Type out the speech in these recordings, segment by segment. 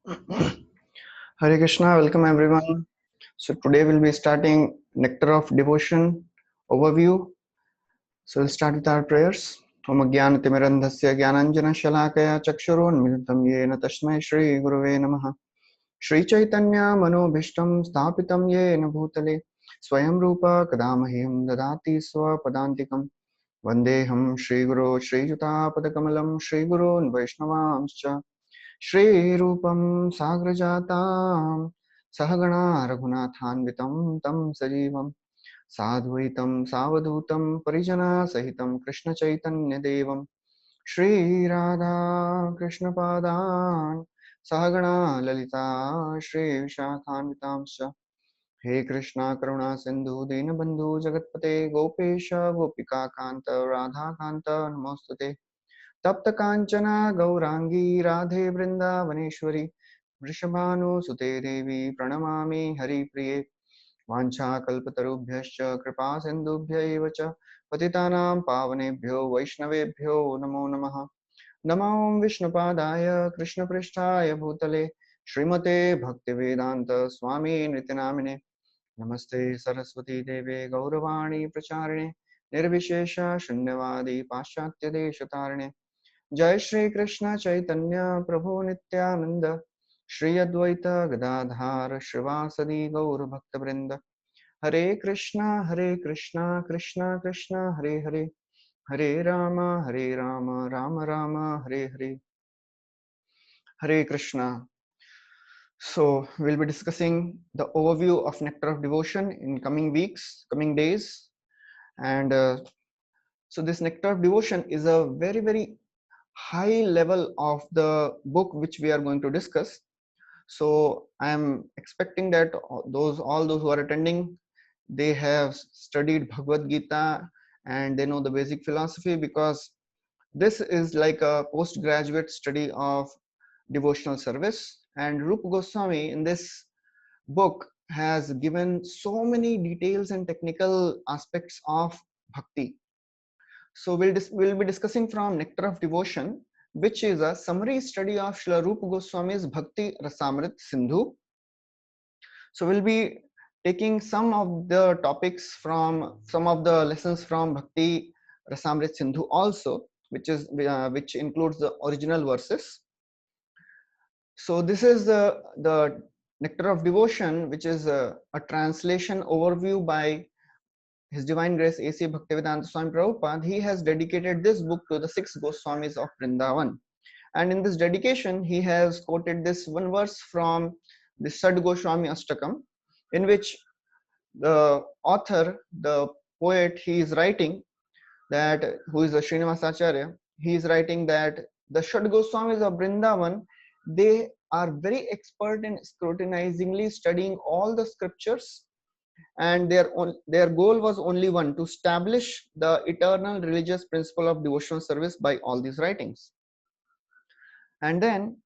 Hare Krishna, welcome everyone. So today we'll be starting Nectar of Devotion overview. So we'll start with our prayers. Om Jnanatimirandhasya Jnananjana Shalakaya Chakshurunmilitam Yena Tasmai Shri Gurave Namaha. Shri Chaitanya Manobhishtam Sthapitam Yena Bhutale Swayam Rupa Kadamahyam Dadati Swapadantikam Vandeham Shri Guru Shri Juta Padakamalam Shri Gurun Vaishnavamscha Shri Rupam Sagrajatam Sahagana Raghunathanvitam Tam Sajivam Sadhuitam Savadutam Parijana Sahitam Krishna Chaitanya Devam Shri Radha Krishna Padan Sahagana Lalita Shri Vishakhanvitamscha He Krishna Karuna Sindhu Dinabandhu Jagatpate Gopesha Gopika Kanta Radha Kanta Namostate तप्त कांचना गौरांगी राधे वृंदावनेश्वरी वृषभानुसुते देवी प्रणमामि हरिप्रिये वाञ्छाकल्पतरुभ्यश्च कृपा सिन्धुभ्यैव च पतितानां पावनेभ्यो वैष्णवेभ्यो नमो नमः नमो विष्णुपादाय कृष्णपृष्ठाय भूतले श्रीमते भक्तिवेदान्त स्वामी नित्यनामिने नमस्ते सरस्वती देवे गौरवाणी प्रचारिणे निर्विशेष शून्यवादी पाश्चात्य देशतारिणे जय श्री कृष्ण चैतन्य प्रभु नित्यानंद श्री अद्वैत गदाधार श्रीवासदि गौर भक्त वृंद हरे Krishna Krishna Krishna Hare Hare Hare Ram Ram Ram Hare Hare Hare Krishna. So we'll be discussing the overview of Nectar of Devotion in coming weeks, coming days, and so this Nectar of Devotion is a very high level of the book which we are going to discuss. So I am expecting that all those who are attending, they have studied Bhagavad Gita and they know the basic philosophy, because this is like a postgraduate study of devotional service. And Rupa Goswami in this book has given so many details and technical aspects of bhakti. So we'll be discussing from Nectar of Devotion, which is a summary study of Srila Rupa Goswami's Bhakti Rasamrit Sindhu. So we'll be taking some of the topics from some of the lessons from Bhakti Rasamrit Sindhu also, which includes the original verses. So this is the Nectar of Devotion, which is a translation overview by His Divine Grace A.C. Bhaktivedanta Swami Prabhupada. He has dedicated this book to the 6 Goswamis of Vrindavan. And in this dedication, he has quoted this one verse from the Sad Goswami Ashtakam, in which the author, the poet, he is writing that, who is a Srinivasacharya, he is writing that the Shad Goswamis of Vrindavan, they are very expert in scrutinizingly studying all the scriptures, and their goal was only one: to establish the eternal religious principle of devotional service by all these writings. And then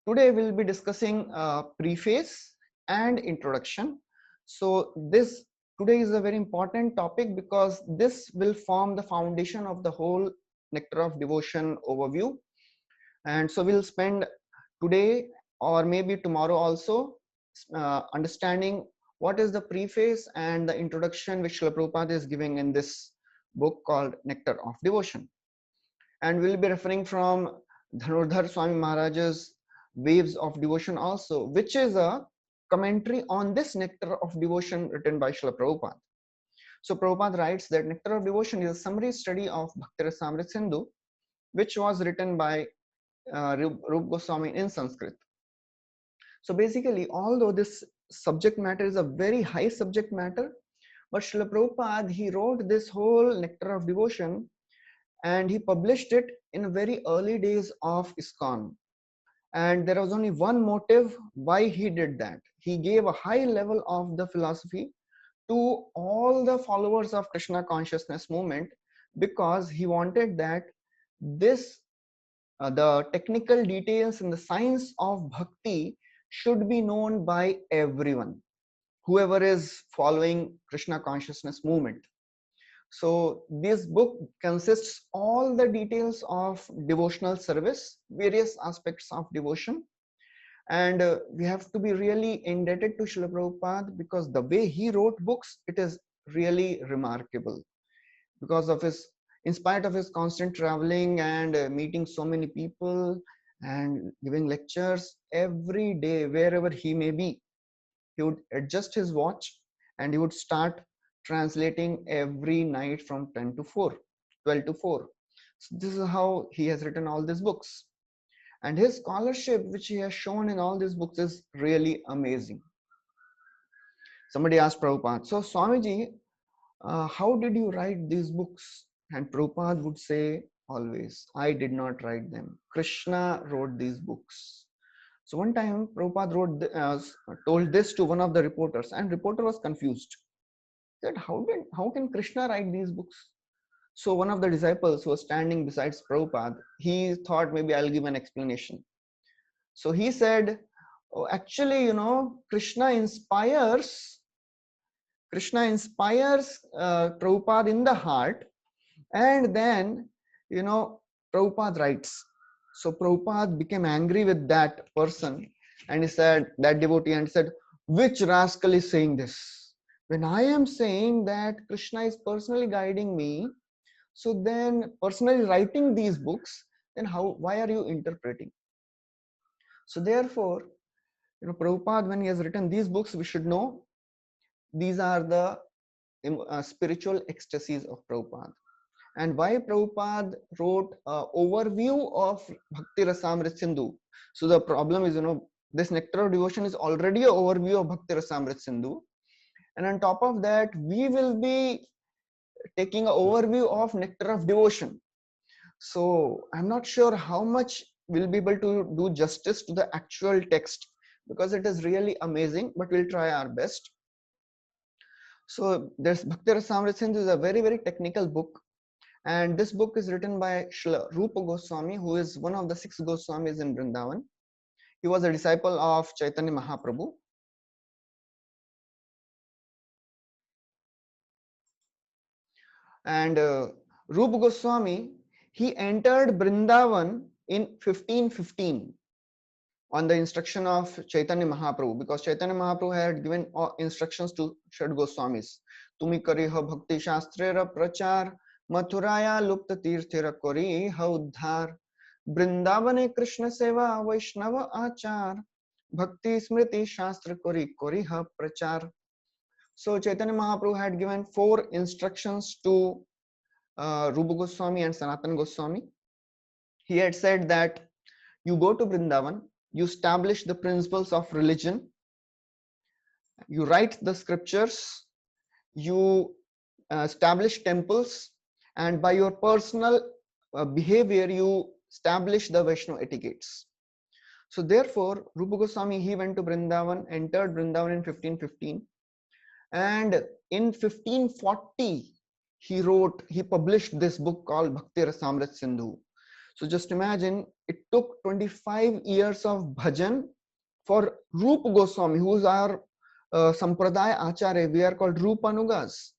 today we'll be discussing preface and introduction. So this today is a very important topic, because this will form the foundation of the whole Nectar of Devotion overview. And so we'll spend today or maybe tomorrow also understanding what is the preface and the introduction which Srila Prabhupada is giving in this book called Nectar of Devotion. And we'll be referring from Dhanurdhar Swami Maharaj's Waves of Devotion also, which is a commentary on this Nectar of Devotion written by Srila Prabhupada. So Prabhupada writes that Nectar of Devotion is a summary study of Bhakti Rasamrit Sindhu, which was written by Rupa Goswami in Sanskrit. So basically, although this subject matter is a very high subject matter, but Srila Prabhupada, he wrote this whole Nectar of Devotion and he published it in very early days of ISKCON. And there was only one motive why he did that. He gave a high level of the philosophy to all the followers of Krishna consciousness movement, because he wanted that this the technical details and the science of bhakti should be known by everyone, whoever is following Krishna consciousness movement. So this book consists all the details of devotional service, various aspects of devotion, And we have to be really indebted to Srila Prabhupada, because the way he wrote books, it is really remarkable. Because of his, in spite of his constant traveling and meeting so many people and giving lectures every day, wherever he may be, he would adjust his watch and he would start translating every night from 10 to 4, 12 to 4. So this is how he has written all these books. And his scholarship, which he has shown in all these books, is really amazing. Somebody asked Prabhupada, so Swamiji, how did you write these books? And Prabhupada would say always, I did not write them. Krishna wrote these books. So one time Prabhupada told this to one of the reporters, and reporter was confused. He said, how can Krishna write these books? So one of the disciples who was standing beside Prabhupada, he thought maybe I'll give an explanation. So he said, oh, actually, Krishna inspires Prabhupada in the heart, and then, Prabhupada writes. So Prabhupada became angry with that person, and he said, that devotee, and said, which rascal is saying this? When I am saying that Krishna is personally guiding me, so then personally writing these books, then why are you interpreting? So therefore, Prabhupada, when he has written these books, we should know these are the spiritual ecstasies of Prabhupada. And why Prabhupada wrote an overview of Bhakti Rasamrit Sindhu. So the problem is, this Nectar of Devotion is already an overview of Bhakti Rasamrit Sindhu. And on top of that, we will be taking an overview of Nectar of Devotion. So I'm not sure how much we'll be able to do justice to the actual text, because it is really amazing, but we'll try our best. So there's Bhakti Rasamrit Sindhu is a very, very technical book. And this book is written by Srila Rupa Goswami, who is one of the 6 Goswamis in Vrindavan. He was a disciple of Chaitanya Mahaprabhu. And Rupa Goswami, he entered Vrindavan in 1515 on the instruction of Chaitanya Mahaprabhu, because Chaitanya Mahaprabhu had given instructions to Shad Goswamis. Tumi kariha bhakti shastrera prachar, Mathuraya lupta tirthera koriha uddhar, Vrindavane Krishna seva Vaishnava achar, Bhakti smriti shastra koriha prachar. So Chaitanya Mahaprabhu had given 4 instructions to Rupa Goswami and Sanatana Goswami. He had said that you go to Vrindavan, you establish the principles of religion, you write the scriptures, you establish temples, and by your personal behavior, you establish the Vaishnava etiquettes. So therefore, Rupa Goswami, he went to Vrindavan, entered Vrindavan in 1515. And in 1540, he published this book called Bhakti Rasamrit Sindhu. So just imagine, it took 25 years of bhajan for Rupa Goswami, who is our Sampradaya Acharya. We are called Rupanugas.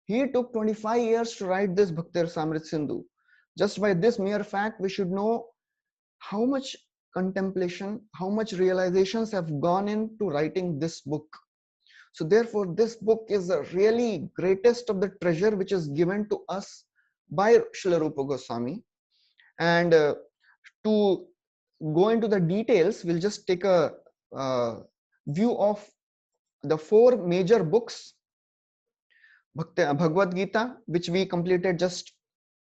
He took 25 years to write this Bhakti Rasamrit Sindhu. Just by this mere fact, we should know how much contemplation, how much realizations have gone into writing this book. So therefore, this book is the really greatest of the treasure which is given to us by Srila Rupa Goswami. And to go into the details, we'll just take a view of the 4 major books. Bhagavad Gita, which we completed just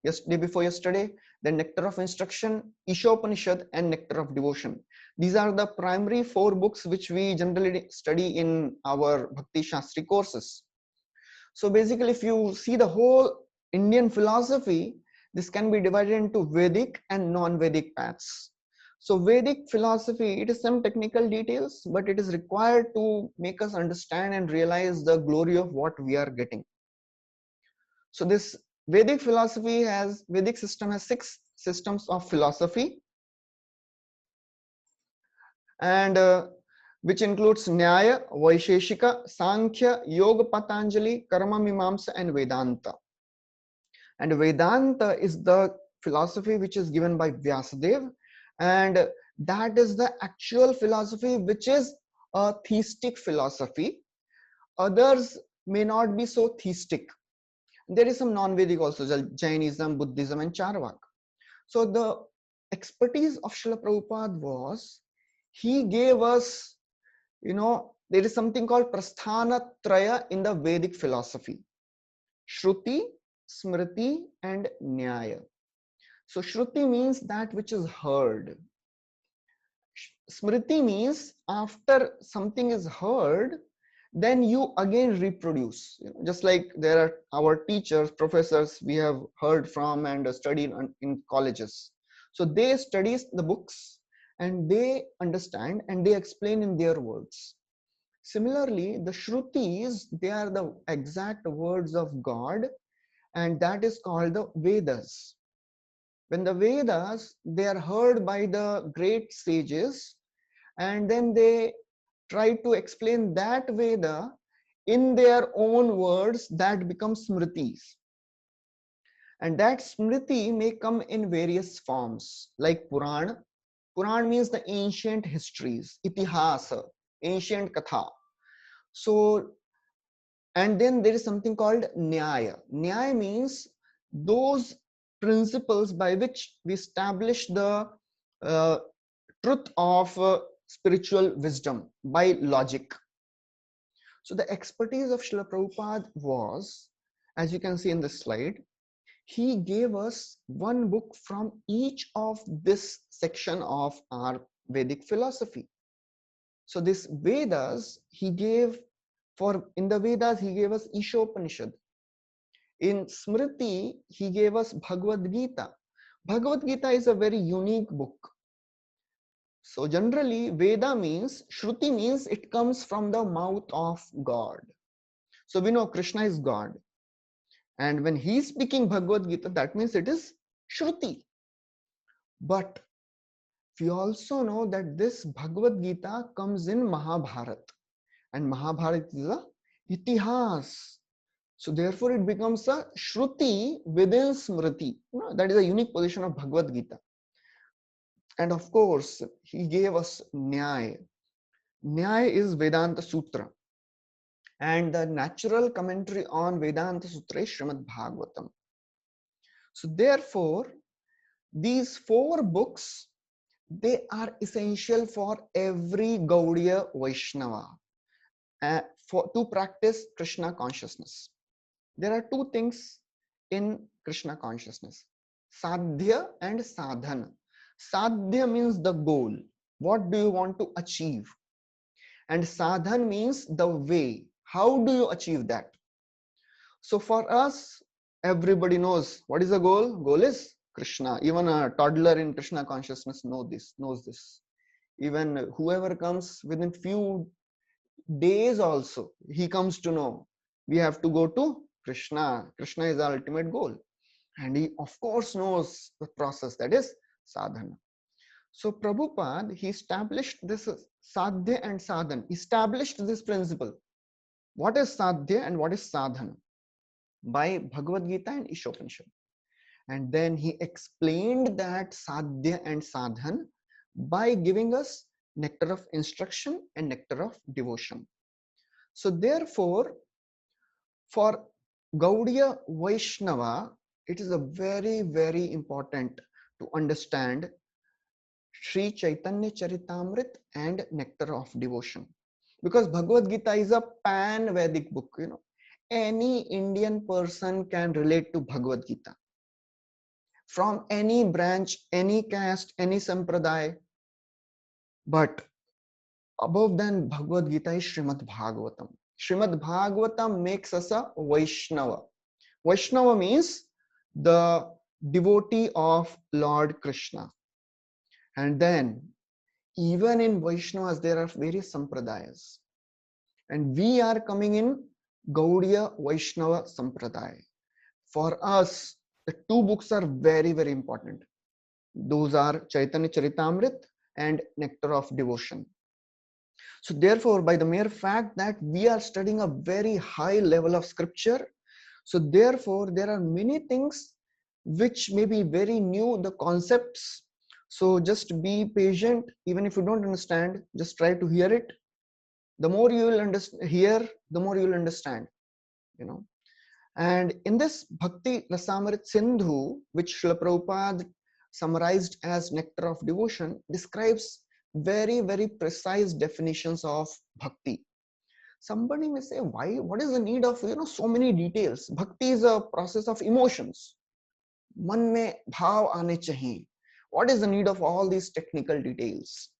day before yesterday, then Nectar of Instruction, Ishopanishad, and Nectar of Devotion. These are the primary 4 books which we generally study in our Bhakti Shastri courses. So basically, if you see the whole Indian philosophy, this can be divided into Vedic and non-Vedic paths. So Vedic philosophy, it is some technical details, but it is required to make us understand and realize the glory of what we are getting. So this Vedic system has 6 systems of philosophy, and which includes Nyaya, Vaisheshika, Sankhya, Yoga Patanjali, Karma Mimamsa, and Vedanta. And Vedanta is the philosophy which is given by Vyasadeva, and That is the actual philosophy, which is a theistic philosophy. Others may not be so theistic. There is some non-Vedic also, Jainism, Buddhism, and Charvak. So the expertise of Srila Prabhupada was, he gave us, there is something called Prasthana Traya in the Vedic philosophy. Shruti, Smriti, and Nyaya. So Shruti means that which is heard. Smriti means after something is heard, then you again reproduce. Just like there are our teachers, professors we have heard from and studied in colleges. So they study the books and they understand and they explain in their words. Similarly, the Shrutis, they are the exact words of God, and that is called the Vedas. When the Vedas, they are heard by the great sages, and then they try to explain that Veda in their own words, that becomes Smritis. And that Smriti may come in various forms, like Puran. Puran means the ancient histories, Itihasa, ancient Katha. So, and then there is something called Nyaya. Nyaya means those principles by which we establish the uh, truth of spiritual wisdom by logic. So the expertise of Srila Prabhupada was, as you can see in this slide, he gave us one book from each of this section of our Vedic philosophy. So this Vedas, he gave, in the Vedas, he gave us Ishopanishad. In Smriti, he gave us Bhagavad Gita. Bhagavad Gita is a very unique book. So generally, Veda means, Shruti means it comes from the mouth of God. So we know Krishna is God. And when he is speaking Bhagavad Gita, that means it is Shruti. But we also know that this Bhagavad Gita comes in Mahabharata. And Mahabharata is a Itihas. So therefore it becomes a Shruti within Smriti. That is a unique position of Bhagavad Gita. And of course, he gave us Nyaya. Nyaya is Vedanta Sutra. And the natural commentary on Vedanta Sutra is Srimad Bhagavatam. So therefore, these four books, they are essential for every Gaudiya Vaishnava to practice Krishna consciousness. There are two things in Krishna consciousness, Sadhya and Sadhana. Sadhya means the goal. What do you want to achieve? And Sadhan means the way. How do you achieve that? So for us, everybody knows what is the goal. Goal is Krishna. Even a toddler in Krishna consciousness knows this. Even whoever comes within few days also, he comes to know we have to go to Krishna. Krishna is the ultimate goal. And he of course knows the process, that is sadhana. So Prabhupada, he established this sadhya and sadhana, established this principle. What is sadhya and what is sadhana? By Bhagavad Gita and Ishopanishad. And then he explained that sadhya and sadhana by giving us nectar of instruction and nectar of devotion. So therefore, for Gaudiya Vaishnava, it is a very, very important to understand Sri Chaitanya Charitamrit and Nectar of Devotion. Because Bhagavad Gita is a pan-Vedic book, Any Indian person can relate to Bhagavad Gita. From any branch, any caste, any sampradaya. But above than Bhagavad Gita is Srimad Bhagavatam. Srimad Bhagavatam makes us a Vaishnava. Vaishnava means the devotee of Lord Krishna. And then, even in Vaishnavas, there are various sampradayas. And we are coming in Gaudiya Vaishnava Sampradaya. For us, the two books are very, very important. Those are Chaitanya Charitamrit and Nectar of Devotion. So therefore, by the mere fact that we are studying a very high level of scripture, so therefore, there are many things which may be very new, the concepts. So just be patient. Even if you don't understand, just try to hear it. The more you will hear, the more you will understand, you know. And in this Bhakti Rasamrit Sindhu, which Srila Prabhupada summarized as Nectar of Devotion, describes very, very precise definitions of bhakti. Somebody may say, why? What is the need of so many details? Bhakti is a process of emotions. मन में भाव आने चाहिए. What is the need of all these technical details?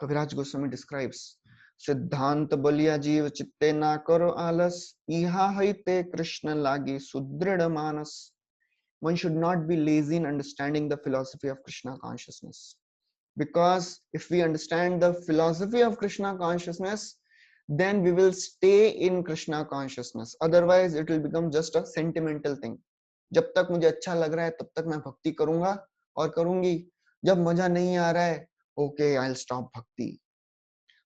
Kaviraj Goswami describes, सिद्धांत बलिया जीव चित्ते ना करो आलस, इहा हईते कृष्ण लागे सुदृढ़ मानस. One should not be lazy in understanding the philosophy of Krishna consciousness. Because if we understand the philosophy of Krishna consciousness, then we will stay in Krishna consciousness. Otherwise, it will become just a sentimental thing. जब तक मुझे अच्छा लग रहा है तब तक मैं भक्ति करूंगा और करूंगी. जब मजा नहीं आ रहा है, okay, I'll stop bhakti.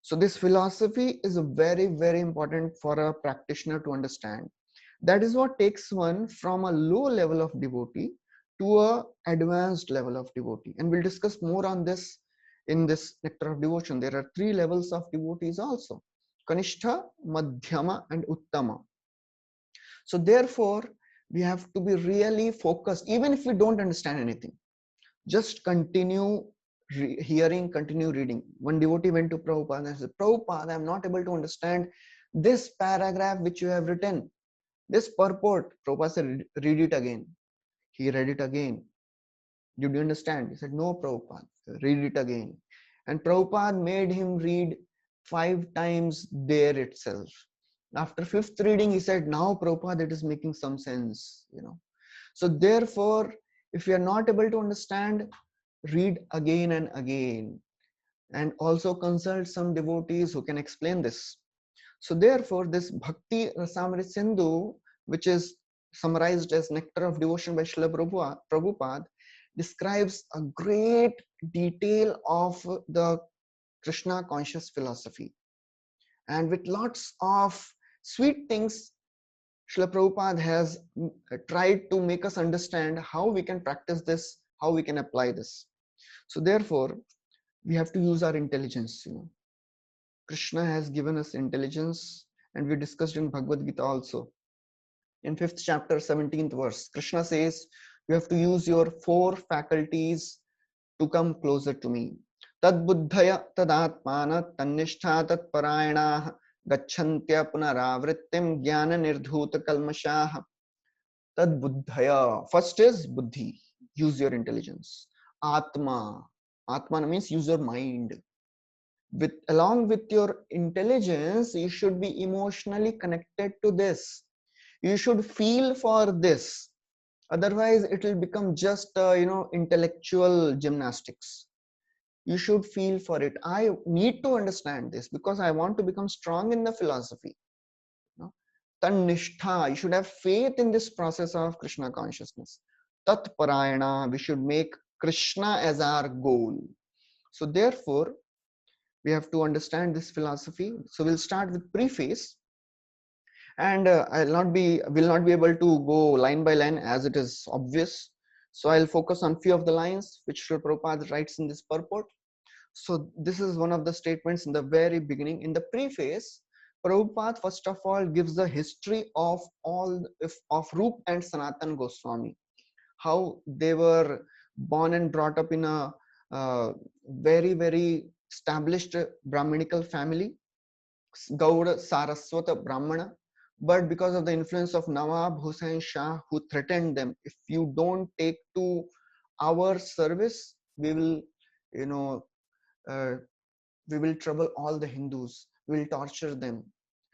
So this philosophy is very, very important for a practitioner to understand. That is what takes one from a low level of devotee to a advanced level of devotee. And we'll discuss more on this in this Nectar of Devotion. There are 3 levels of devotees also: Kanishtha, Madhyama, and Uttama. So therefore, we have to be really focused, even if we don't understand anything. Just continue hearing, continue reading. One devotee went to Prabhupada and said, Prabhupada, I'm not able to understand this paragraph which you have written, this purport. Prabhupada said, read it again. He read it again. Did you understand? He said, no, Prabhupada, read it again. And Prabhupada made him read 5 times there itself. After 5th reading, he said, now Prabhupada, it is making some sense, So therefore, if you are not able to understand, read again and again, and also consult some devotees who can explain this. So therefore, this Bhakti Rasamrit Sindhu, which is summarized as Nectar of Devotion by Srila Prabhupada, describes a great detail of the Krishna conscious philosophy. And with lots of sweet things, Srila Prabhupada has tried to make us understand how we can practice this, how we can apply this. So therefore, we have to use our intelligence. Krishna has given us intelligence, and we discussed in Bhagavad Gita also. In 5th chapter, 17th verse, Krishna says, you have to use your 4 faculties to come closer to me. Tad buddhaya tadatmana tannishtha tat parayana gacchantya punaravrittim jnana nirdhuta kalmashah. Tad buddhaya. First is buddhi. Use your intelligence. Atma. Atma means use your mind. Along with your intelligence, you should be emotionally connected to this. You should feel for this. Otherwise, it will become just intellectual gymnastics. You should feel for it. I need to understand this because I want to become strong in the philosophy. Tannishtha, you should have faith in this process of Krishna consciousness. Tat parayana, we should make Krishna as our goal. So therefore, we have to understand this philosophy. So we'll start with preface, and will not be able to go line by line as it is obvious. So I'll focus on few of the lines which Srila Prabhupada writes in this purport. So this is one of the statements in the very beginning. In the preface, Prabhupada first of all gives the history of Rup and Sanatan Goswami, how they were born and brought up in a very, very established Brahminical family, Gauda Saraswata Brahmana. But because of the influence of Nawab Hussain Shah, who threatened them, if you don't take to our service, we will, we will trouble all the Hindus, we will torture them,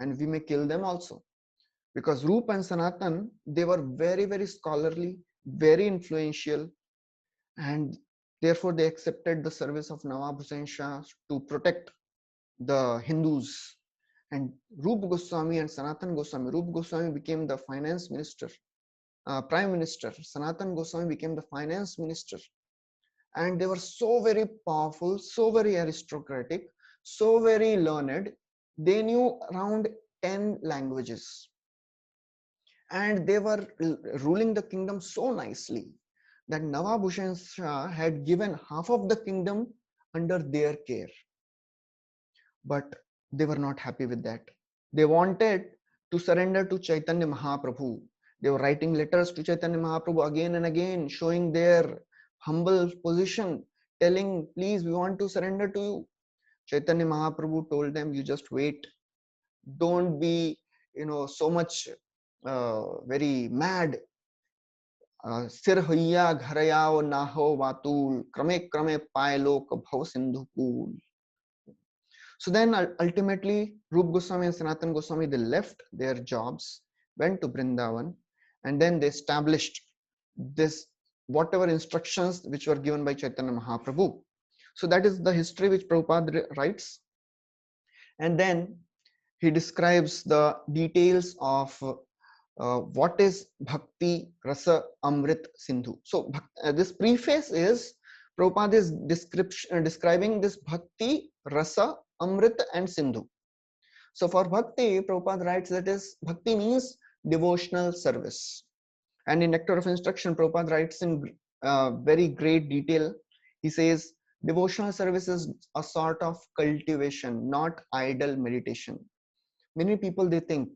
and we may kill them also. Because Rup and Sanatan, they were very, very scholarly, very influential, and therefore they accepted the service of Nawab Hussain Shah to protect the Hindus. And Rup Goswami and Sanatan Goswami, Rup Goswami became the finance minister, prime minister. Sanatan Goswami became the finance minister. And they were so very powerful, so very aristocratic, so very learned. They knew around 10 languages. And they were ruling the kingdom so nicely. that Nawab Hussain Shah had given half of the kingdom under their care. But they were not happy with that. They wanted to surrender to Chaitanya Mahaprabhu. They were writing letters to Chaitanya Mahaprabhu again and again, showing their humble position, telling, please, we want to surrender to you. Chaitanya Mahaprabhu told them, you just wait. Don't be, so much very mad. सिर होइया घरयाओ नाहो वातुल क्रमे क्रमे पाए लोक भव Sindhu cool. So then ultimately, Rup Goswami and Sanatan Goswami, they left their jobs, went to Vrindavan, and then they established this, whatever instructions which were given by Chaitanya Mahaprabhu. So that is the history which Prabhupada writes. And then he describes the details of what is Bhakti Rasa Amrit Sindhu. So this preface is, Prabhupada is describing this Bhakti Rasa Amrit and Sindhu. So for Bhakti, Prabhupada writes that is, Bhakti means devotional service. And in Nectar of Instruction, Prabhupada writes in very great detail. He says, devotional service is a sort of cultivation, not idle meditation. Many people, they think,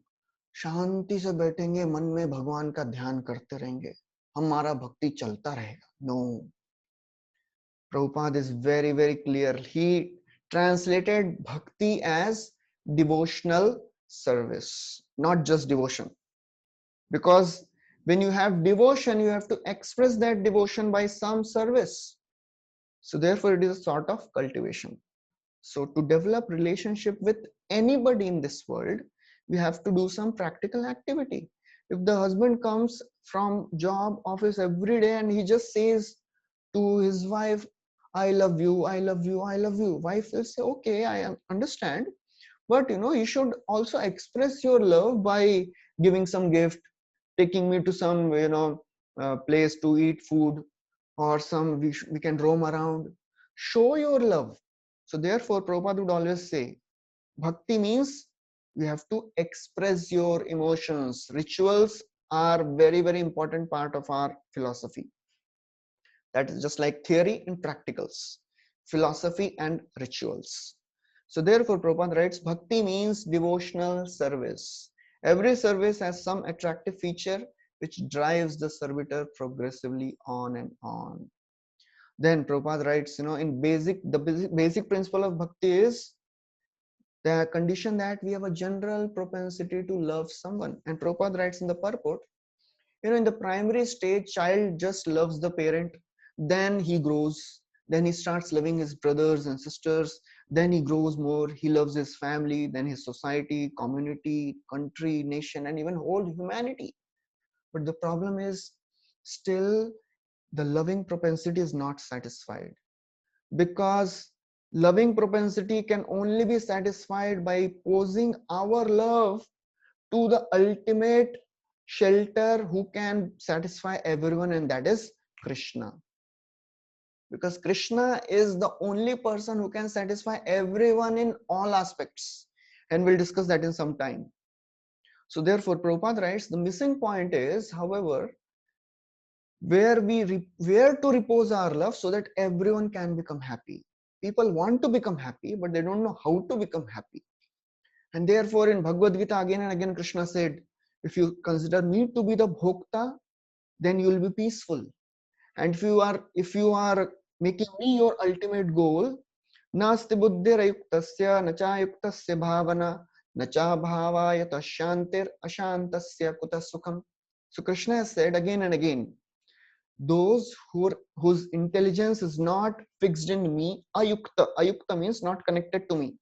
शांति से बैठेंगे, मन में भगवान का ध्यान करते रहेंगे, हमारा भक्ति चलता रहेगा. No. Prabhupada is very, very clear. He translated bhakti as devotional service, not just devotion. Because when you have devotion, you have to express that devotion by some service. So therefore, it is a sort of cultivation. So to develop relationship with anybody in this world, we have to do some practical activity. If the husband comes from job, office every day and he just says to his wife, I love you, I love you, I love you. Wife will say, okay, I understand. But you should also express your love by giving some gift, taking me to some, place to eat food, or some we can roam around. Show your love. So therefore, Prabhupada would always say, bhakti means you have to express your emotions. Rituals are very, very important part of our philosophy. That is just like theory and practicals, philosophy and rituals. So therefore, Prabhupada writes, bhakti means devotional service. Every service has some attractive feature which drives the servitor progressively on and on. Then Prabhupada writes, the basic principle of bhakti is the condition that we have a general propensity to love someone. And Prabhupada writes in the purport, in the primary stage, child just loves the parent. Then he grows. Then he starts loving his brothers and sisters. Then he grows more. He loves his family, then his society, community, country, nation, and even whole humanity. But the problem is, still the loving propensity is not satisfied, because loving propensity can only be satisfied by posing our love to the ultimate shelter who can satisfy everyone, and that is Krishna. Because Krishna is the only person who can satisfy everyone in all aspects, and we'll discuss that in some time. So therefore, Prabhupada writes, the missing point is, however, where to repose our love so that everyone can become happy. People want to become happy, but they don't know how to become happy. And therefore, in Bhagavad Gita, again and again, Krishna said, if you consider me to be the bhokta, then you will be peaceful. And if you are making me your ultimate goal, nasti buddhirayuktasya nachayuktasya bhavana nacha bhavayata shantir ashantasya kuta sukham. So Krishna has said again and again, those whose intelligence is not fixed in me, ayukta means not connected to me.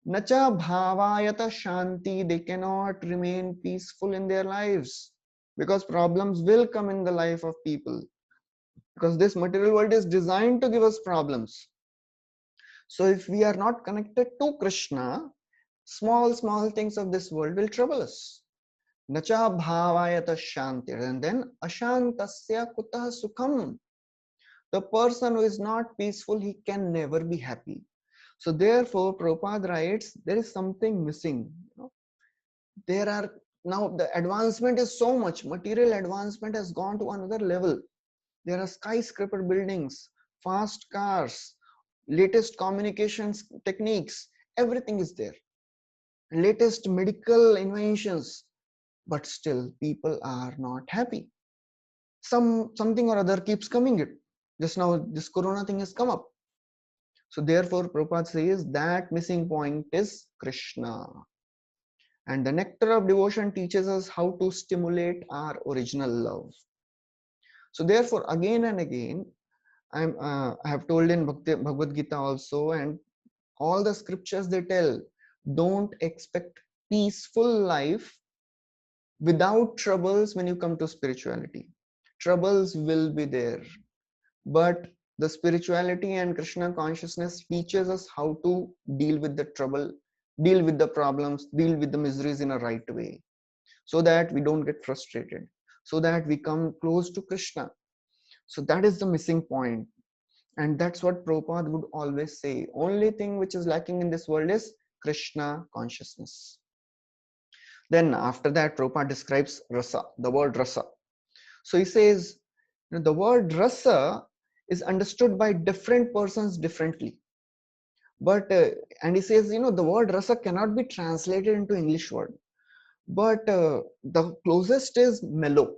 Nacha bhavayata shanti, they cannot remain peaceful in their lives, because problems will come in the life of people, because this material world is designed to give us problems. So if we are not connected to Krishna, small things of this world will trouble us. Nacha bhavayata shanti, and then ashantasya kutah sukham. The person who is not peaceful, he can never be happy. So therefore, Prabhupada writes, there is something missing. There are now, the advancement is so much, material advancement has gone to another level. There are skyscraper buildings, fast cars, latest communications techniques, everything is there. Latest medical inventions, but still people are not happy. Something or other keeps coming it. Just now this corona thing has come up. So therefore Prabhupada says that missing point is Krishna. And the nectar of devotion teaches us how to stimulate our original love. So therefore, again and again, I have told in Bhagavad Gita also, and all the scriptures they tell, don't expect peaceful life without troubles when you come to spirituality. Troubles will be there, but the spirituality and Krishna consciousness teaches us how to deal with the trouble, deal with the problems, deal with the miseries in a right way, so that we don't get frustrated, so that we come close to Krishna. So that is the missing point. And that's what Prabhupada would always say. Only thing which is lacking in this world is Krishna consciousness. Then after that, Prabhupada describes rasa, the word rasa. So he says, the word rasa is understood by different persons differently. But, and he says, the word rasa cannot be translated into English word. But the closest is mellow,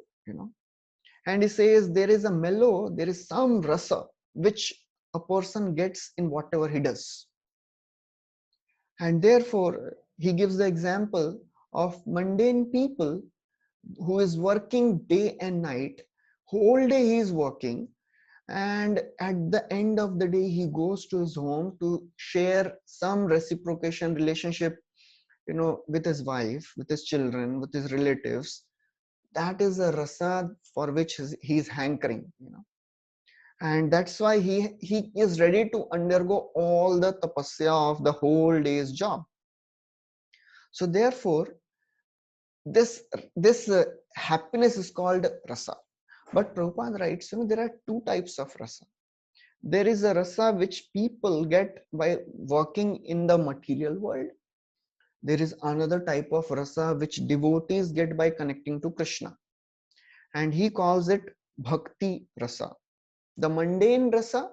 And he says there is a mellow, there is some rasa which a person gets in whatever he does. And therefore, he gives the example of mundane people who is working day and night, whole day he is working, and at the end of the day he goes to his home to share some reciprocation relationship, with his wife, with his children, with his relatives. That is a rasa for which he is hankering, and that's why he is ready to undergo all the tapasya of the whole day's job. So therefore, this happiness is called rasa. But Prabhupada writes, there are two types of rasa. There is a rasa which people get by working in the material world. There is another type of rasa which devotees get by connecting to Krishna, and he calls it bhakti rasa. The mundane rasa,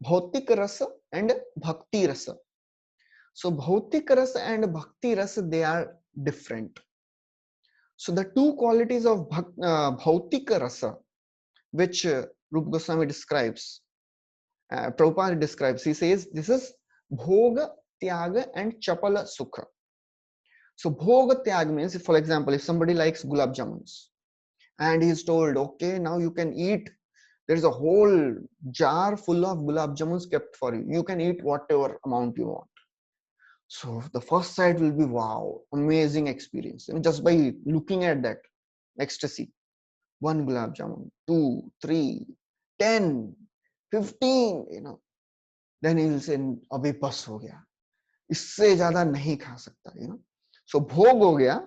bhautik rasa, and bhakti rasa. So bhautik rasa and bhakti rasa, they are different. So the two qualities of bhautik rasa, which Rupa Goswami describes, Prabhupada describes, he says this is bhoga, tyaga, and chapala sukha. So bhoga tyag means, for example, if somebody likes gulab jamuns and he is told, okay, now you can eat, there is a whole jar full of gulab jamuns kept for you. You can eat whatever amount you want. So the first sight will be, wow, amazing experience. And just by looking at that ecstasy, one gulab jamun, 2, 3, 10, 15, then he will say, abhi bas ho gaya. Isse zyada nahi kha sakta, So bhog ho gaya.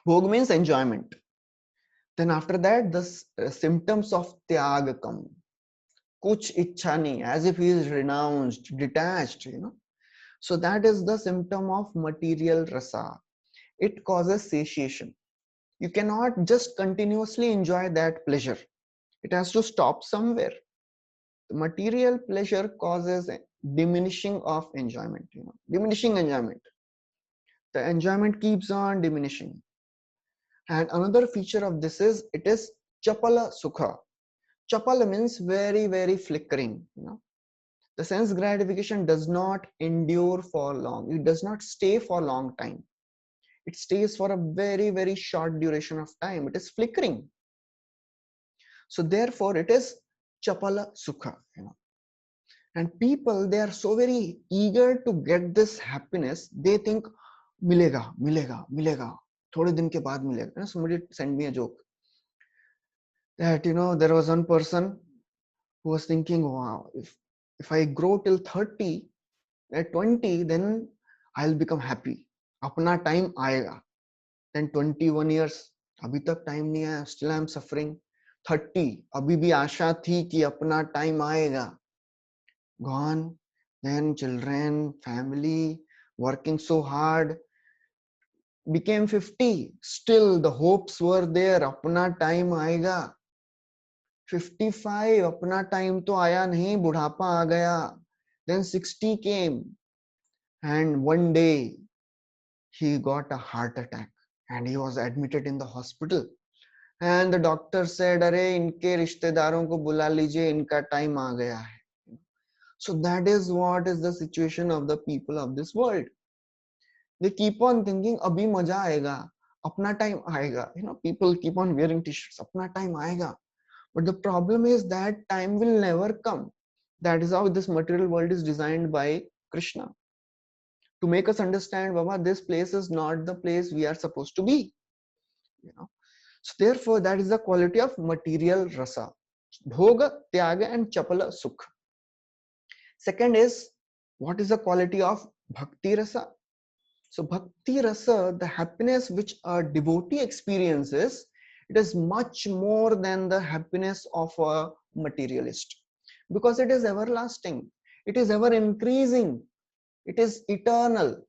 Bhog means enjoyment. Then after that, the symptoms of tyag come. Kuch ichha nahi, as if he is renounced, detached, So that is the symptom of material rasa. It causes satiation. You cannot just continuously enjoy that pleasure. It has to stop somewhere. The material pleasure causes diminishing of enjoyment, diminishing enjoyment. The enjoyment keeps on diminishing. And another feature of this is, it is chapala sukha. Chapala means very, very flickering, The sense gratification does not endure for long. It does not stay for a long time. It stays for a very, very short duration of time. It is flickering. So therefore, it is chapala sukha. And people, they are so very eager to get this happiness. They think, milega, milega, milega. Thode din ke baad milega. Somebody sent me a joke that, there was one person who was thinking, wow, if I grow till 30, at 20, then I'll become happy. Apna time aayega. Then 21 years, abhi tak time nahi aaya, still I'm suffering. 30, abhi bhi आशा थी कि अपना time आएगा. Gone. Then children, family, working so hard. Became 50. Still the hopes were there. Apna time आएगा. 55 अपना time तो आया नहीं, बुढ़ापा आ गया. Then 60 came, and one day he got a heart attack and he was admitted in the hospital. And the doctor said, अरे इनके रिश्तेदारों को बुला लीजिए, इनका टाइम आ गया है. So that is what is the situation of the people of this world. They keep on thinking अभी मजा आएगा, अपना टाइम आएगा. People keep on wearing t-shirts, अपना टाइम आएगा. But the problem is that time will never come. That is how this material world is designed by Krishna, to make us understand, Baba, this place is not the place we are supposed to be. So therefore, that is the quality of material rasa. Bhoga, tyaga, and chapala sukha. Second is, what is the quality of bhakti rasa? So bhakti rasa, the happiness which a devotee experiences, it is much more than the happiness of a materialist, because it is everlasting, it is ever increasing, it is eternal.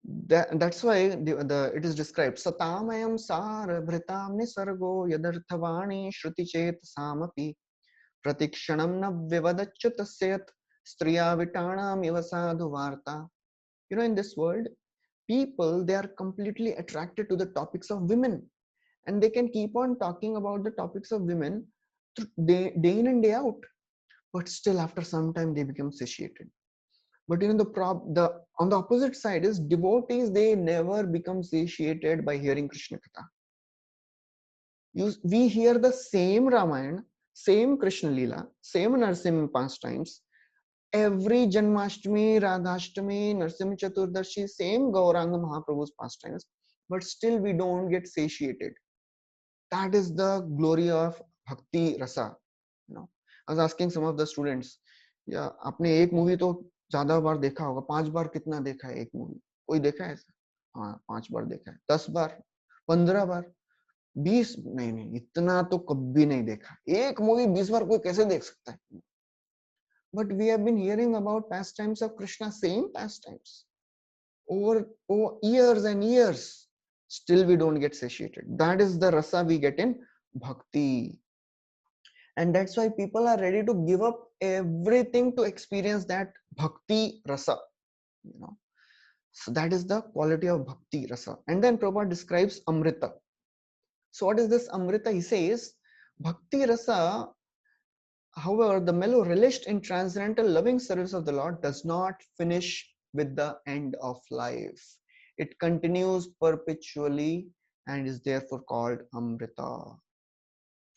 That's why it is described satamayam sara bhritam nisargo yadarthavani shruti chet samapi pratikshanam na vivadachyatasyat striya vitanam iva sadhu varta. In this world, people, they are completely attracted to the topics of women, and they can keep on talking about the topics of women day in and day out, but still after some time they become satiated. But the on the opposite side is devotees, they never become satiated by hearing Krishna Katha. We hear the same Ramayana, same Krishna Leela, same Narsimha pastimes, every Janmashtami, Radhashtami, Narsimha Chaturdashi, same Gauranga Mahaprabhu's pastimes, but still we don't get satiated. That is the glory of Bhakti Rasa. I was asking some of the students, या आपने एक movie तो ज्यादा बार देखा होगा, 5 बार कितना देखा है एक मूवी? कोई देखा है ऐसा? हाँ, 5 बार देखा है, 10 बार, 15 बार, 20? नहीं, इतना तो कभी नहीं देखा. एक मूवी 20 बार कोई कैसे देख सकता है? But we have been hearing about pastimes of Krishna, same pastimes, over years and years. Still we don't get satiated. That is the rasa we get in bhakti. And that's why people are ready to give up everything to experience that bhakti rasa. So that is the quality of bhakti rasa. And then Prabhupada describes amrita. So what is this amrita? He says, bhakti rasa, however, the mellow relished in transcendental loving service of the Lord, does not finish with the end of life. It continues perpetually and is therefore called amrita.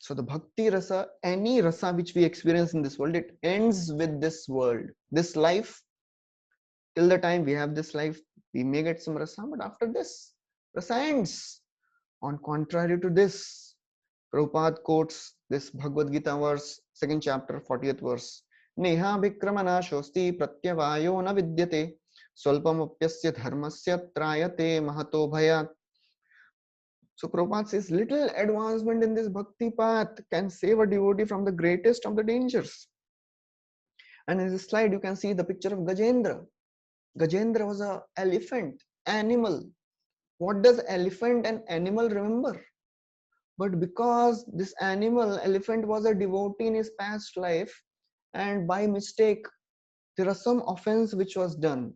So the bhakti rasa, any rasa which we experience in this world, it ends with this world, this life. Till the time we have this life, we may get some rasa, but after this, rasa ends. On contrary to this, Prabhupada quotes this Bhagavad Gita verse, 2nd chapter, 40th verse. Neha vikramana shosti pratyavayo na vidyate swalpam apyasya dharmasya trayate mahato bhayat. So Prabhupada says, little advancement in this bhakti path can save a devotee from the greatest of the dangers. And in this slide, you can see the picture of Gajendra. Gajendra was an elephant, animal. What does elephant and animal remember? But because this animal, elephant, was a devotee in his past life, and by mistake, there was some offense which was done,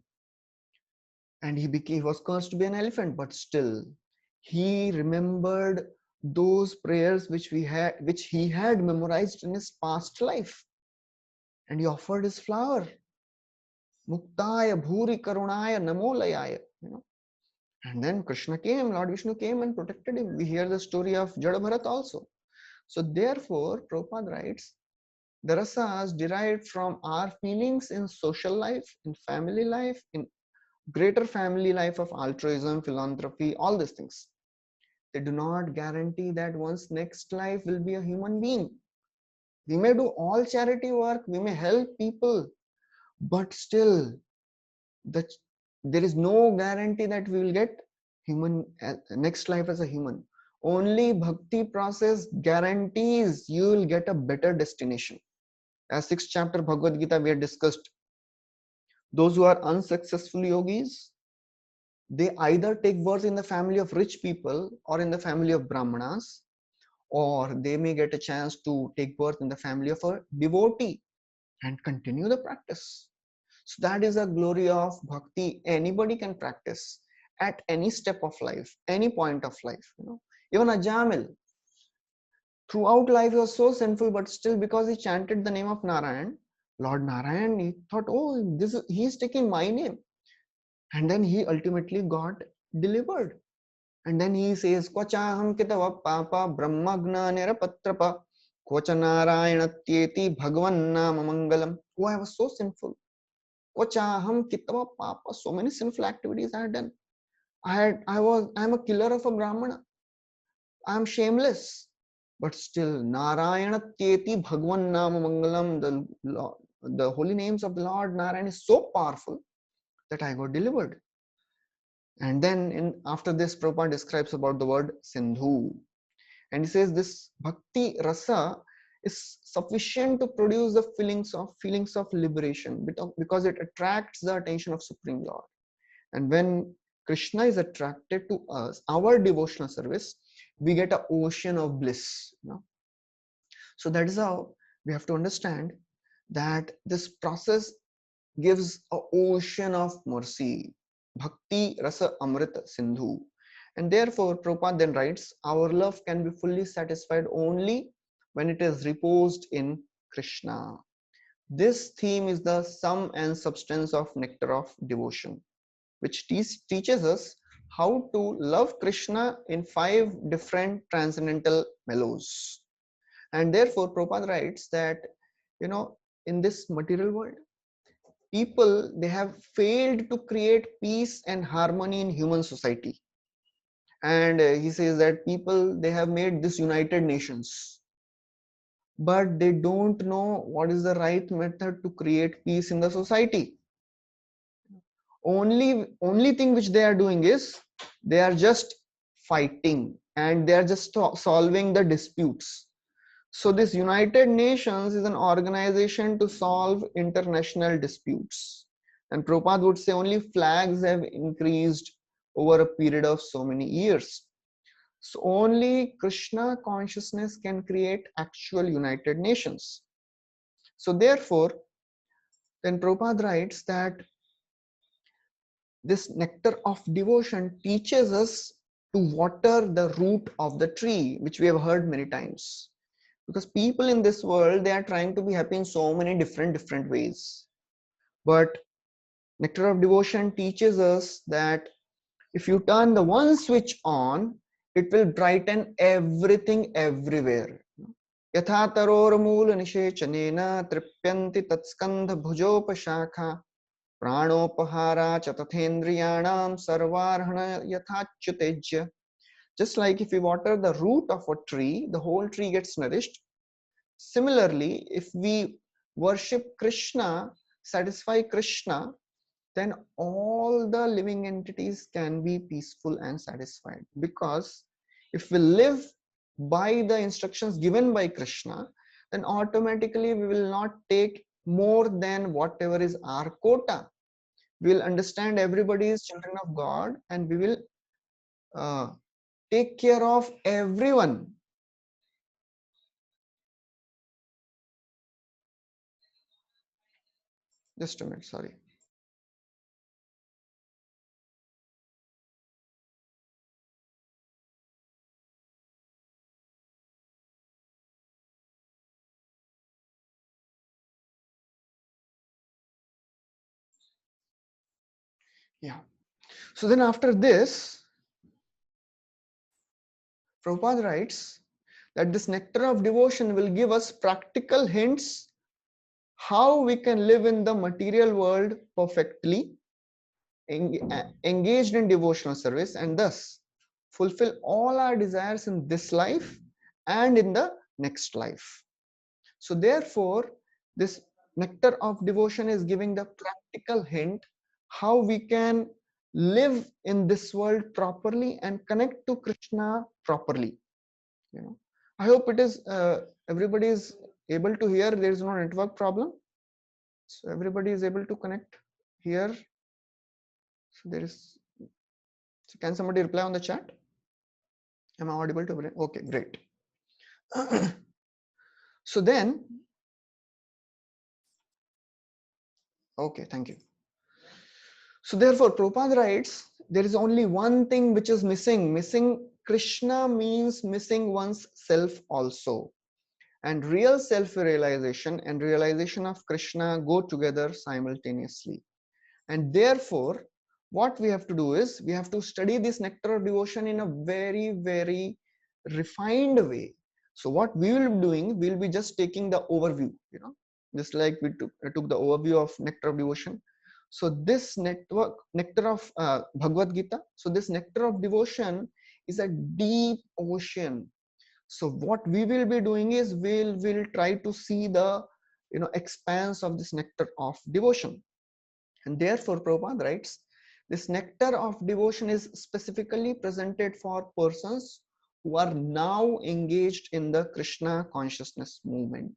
and he was cursed to be an elephant, but still, he remembered those prayers which he had memorized in his past life, and he offered his flower. Muktaya bhuri karunaya namolayaya. And then Krishna came, Lord Vishnu came and protected him. We hear the story of Jada Bharat also. So therefore, Prabhupada writes, the rasas derived from our feelings in social life, in family life, in greater family life of altruism, philanthropy, all these things. They do not guarantee that one's next life will be a human being. We may do all charity work, we may help people, but still, there is no guarantee that we will get next life as a human. Only bhakti process guarantees you will get a better destination. As 6th chapter Bhagavad Gita we had discussed, those who are unsuccessful yogis, they either take birth in the family of rich people or in the family of brahmanas, or they may get a chance to take birth in the family of a devotee and continue the practice. So that is a glory of bhakti. Anybody can practice at any step of life, any point of life. Even a Jamil, throughout life he was so sinful, but still because he chanted the name of Narayan, Lord Narayan, he thought, oh, he is taking my name, and then he ultimately got delivered. And then he says, Kvachaham kitava papa brahmagna nirapatrapa kvacha narayanatyeti bhagavan nama mangalam. Oh, I was so sinful. Kvachaham kitava papa. So many sinful activities I had done. I'm a killer of a Brahmana. I am shameless. But still, Narayanatyeti bhagavan nama mangalam. The holy names of the Lord Narayan is so powerful that I got delivered. And then after this, Prabhupada describes about the word Sindhu. And he says this bhakti rasa is sufficient to produce the feelings of liberation because it attracts the attention of Supreme Lord. And when Krishna is attracted to us, our devotional service, we get an ocean of bliss. So that is how we have to understand that this process gives an ocean of mercy. Bhakti rasa amrita sindhu. And therefore, Prabhupada then writes, our love can be fully satisfied only when it is reposed in Krishna. This theme is the sum and substance of Nectar of Devotion, which teaches us how to love Krishna in 5 different transcendental mellows. And therefore, Prabhupada writes that, in this material world, people, they have failed to create peace and harmony in human society. And he says that people, they have made this United Nations, but they don't know what is the right method to create peace in the society. Only thing which they are doing is they are just fighting, and they are just solving the disputes. So this United Nations is an organization to solve international disputes. And Prabhupada would say only flags have increased over a period of so many years. So only Krishna consciousness can create actual United Nations. So therefore, then Prabhupada writes that this nectar of devotion teaches us to water the root of the tree, which we have heard many times. Because people in this world, they are trying to be happy in so many different ways. But Nectar of Devotion teaches us that if you turn the one switch on, it will brighten everything everywhere. Yatha taror mool nishechanena tripyanti tatskandha bhujopashakha pranopahara chatathendriyanam sarvarhana yathachyutejya. Just like if we water the root of a tree, the whole tree gets nourished. Similarly, if we worship Krishna, satisfy Krishna, then all the living entities can be peaceful and satisfied. Because if we live by the instructions given by Krishna, then automatically we will not take more than whatever is our quota. We will understand everybody is children of God, and we will take care of everyone. Just a minute, sorry. Yeah. So then after this, Prabhupada writes that this nectar of devotion will give us practical hints how we can live in the material world perfectly, engaged in devotional service, and thus fulfill all our desires in this life and in the next life. So therefore, this nectar of devotion is giving the practical hint how we can live in this world properly and connect to Krishna properly. I hope it is everybody is able to hear. There is no network problem, so everybody is able to connect here. So there is. So can somebody reply on the chat? Am I audible to everyone? Okay, great. So then, okay, thank you. So therefore, Prabhupada writes, there is only one thing which is missing. Missing Krishna means missing one's self also. And real self-realization and realization of Krishna go together simultaneously. And therefore, what we have to do is we have to study this nectar of devotion in a very, very refined way. So what we will be doing, we'll be just taking the overview, just like we took the overview of nectar of devotion. So this nectar of Bhagavad Gita, so this nectar of devotion is a deep ocean. So what we will be doing is we'll try to see the expanse of this nectar of devotion. And therefore, Prabhupada writes, this nectar of devotion is specifically presented for persons who are now engaged in the Krishna consciousness movement.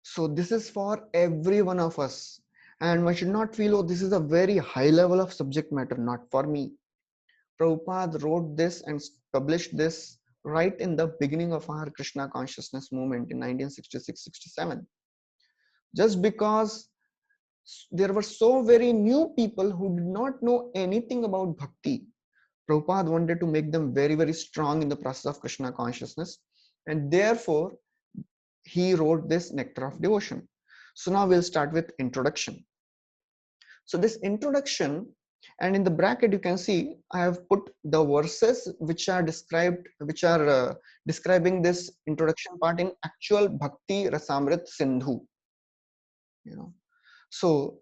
So this is for every one of us. And one should not feel, oh, this is a very high level of subject matter, not for me. Prabhupada wrote this and published this right in the beginning of our Krishna consciousness movement in 1966-67. Just because there were so very new people who did not know anything about bhakti, Prabhupada wanted to make them very, very strong in the process of Krishna consciousness. And therefore, he wrote this Nectar of Devotion. So now we'll start with introduction. So this introduction, and in the bracket you can see I have put the verses which are describing this introduction part in actual Bhakti Rasamrit Sindhu. So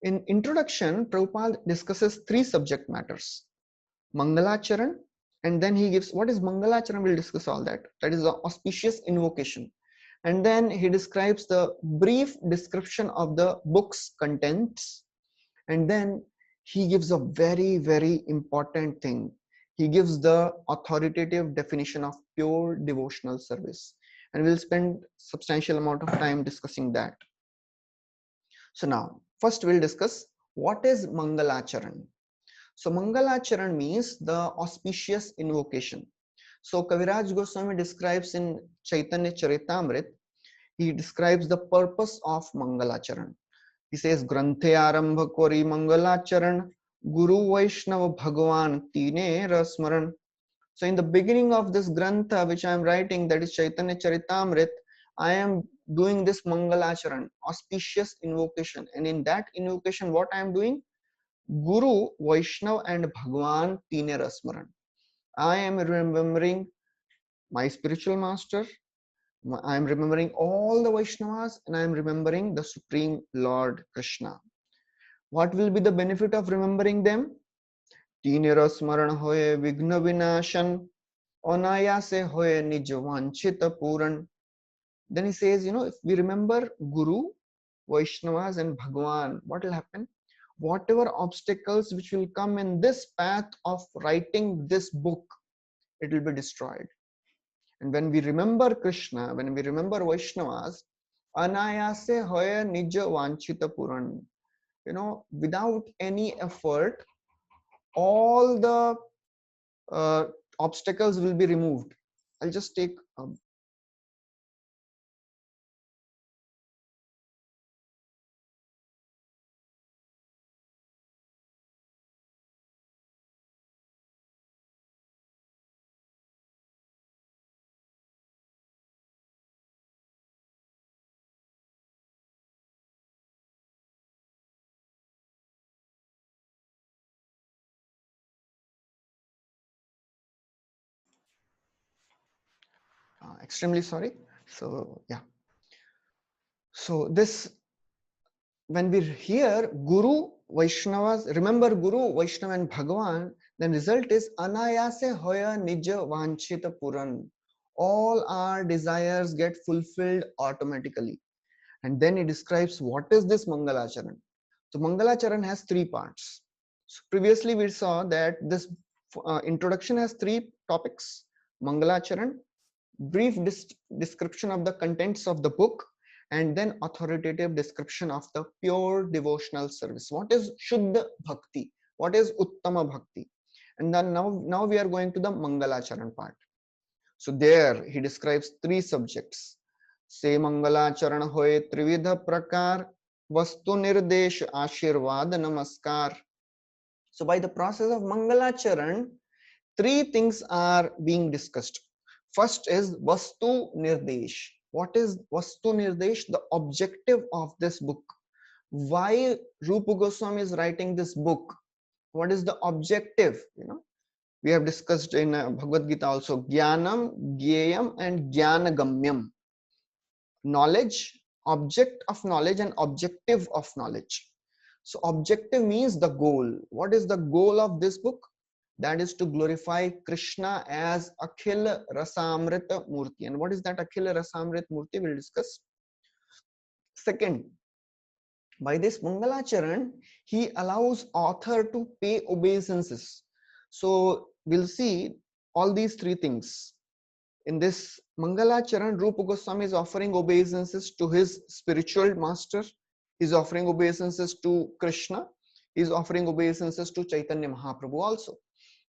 in introduction, Prabhupada discusses three subject matters: Mangalacharan, and then he gives what is Mangalacharan. We'll discuss all that. That is the auspicious invocation. And then he describes the brief description of the book's contents. And then he gives a very, very important thing. He gives the authoritative definition of pure devotional service. And we'll spend substantial amount of time discussing that. So now, first we'll discuss what is Mangalacharan. So Mangalacharan means the auspicious invocation. So Kaviraj Goswami describes in Chaitanya Charitamrit, he describes the purpose of Mangalacharan. He says, Granthe Arambha Kori Mangalacharan, Guru Vaishnava Bhagavan Tine Rasmaran. So in the beginning of this Grantha, which I am writing, that is Chaitanya Charitamrit, I am doing this Mangalacharan, auspicious invocation. And in that invocation, what I am doing? Guru, Vaishnava and Bhagavan Tine Rasmaran. I am remembering my spiritual master, I am remembering all the Vaishnavas, and I am remembering the Supreme Lord Krishna. What will be the benefit of remembering them? Tine Rasmaran hoye Vigna Vinashan, Anayase hoye Nij Vanchita Puran. Then he says, if we remember Guru, Vaishnavas and Bhagavan, what will happen? Whatever obstacles which will come in this path of writing this book, it will be destroyed. And when we remember Krishna, when we remember Vaishnavas, Anayase hoya nija vanchita puran. Without any effort, all the obstacles will be removed. I'll just take extremely sorry. So yeah. So this, when we hear Guru, Vaishnavas, remember Guru, Vaishnava and Bhagavan, then result is Anayase hoya nija vanchita puran. All our desires get fulfilled automatically. And then he describes what is this Mangalacharan. So Mangalacharan has three parts. So previously we saw that this introduction has three topics: Mangalacharan, brief description of the contents of the book, and then authoritative description of the pure devotional service. What is Shuddha Bhakti? What is Uttama Bhakti? And then now we are going to the Mangalacharan part. So there he describes three subjects. Se Mangalacharan hoye Trividha Prakar, Vastu Nirdesh Ashirvad Namaskar. So by the process of Mangalacharan, three things are being discussed. First is Vastu Nirdesh. What is Vastu Nirdesh? The objective of this book. Why Rupa Goswami is writing this book? What is the objective? We have discussed in Bhagavad Gita also, Jnanam, Gyayam and Jnanagamyam. Knowledge, object of knowledge and objective of knowledge. So objective means the goal. What is the goal of this book? That is to glorify Krishna as Akhil Rasamrita Murti. And what is that Akhil Rasamrita Murti? We'll discuss. Second, by this Mangalacharan, he allows author to pay obeisances. So we'll see all these three things. In this Mangalacharan, Rupa Goswami is offering obeisances to his spiritual master. He's offering obeisances to Krishna. He's offering obeisances to Chaitanya Mahaprabhu also.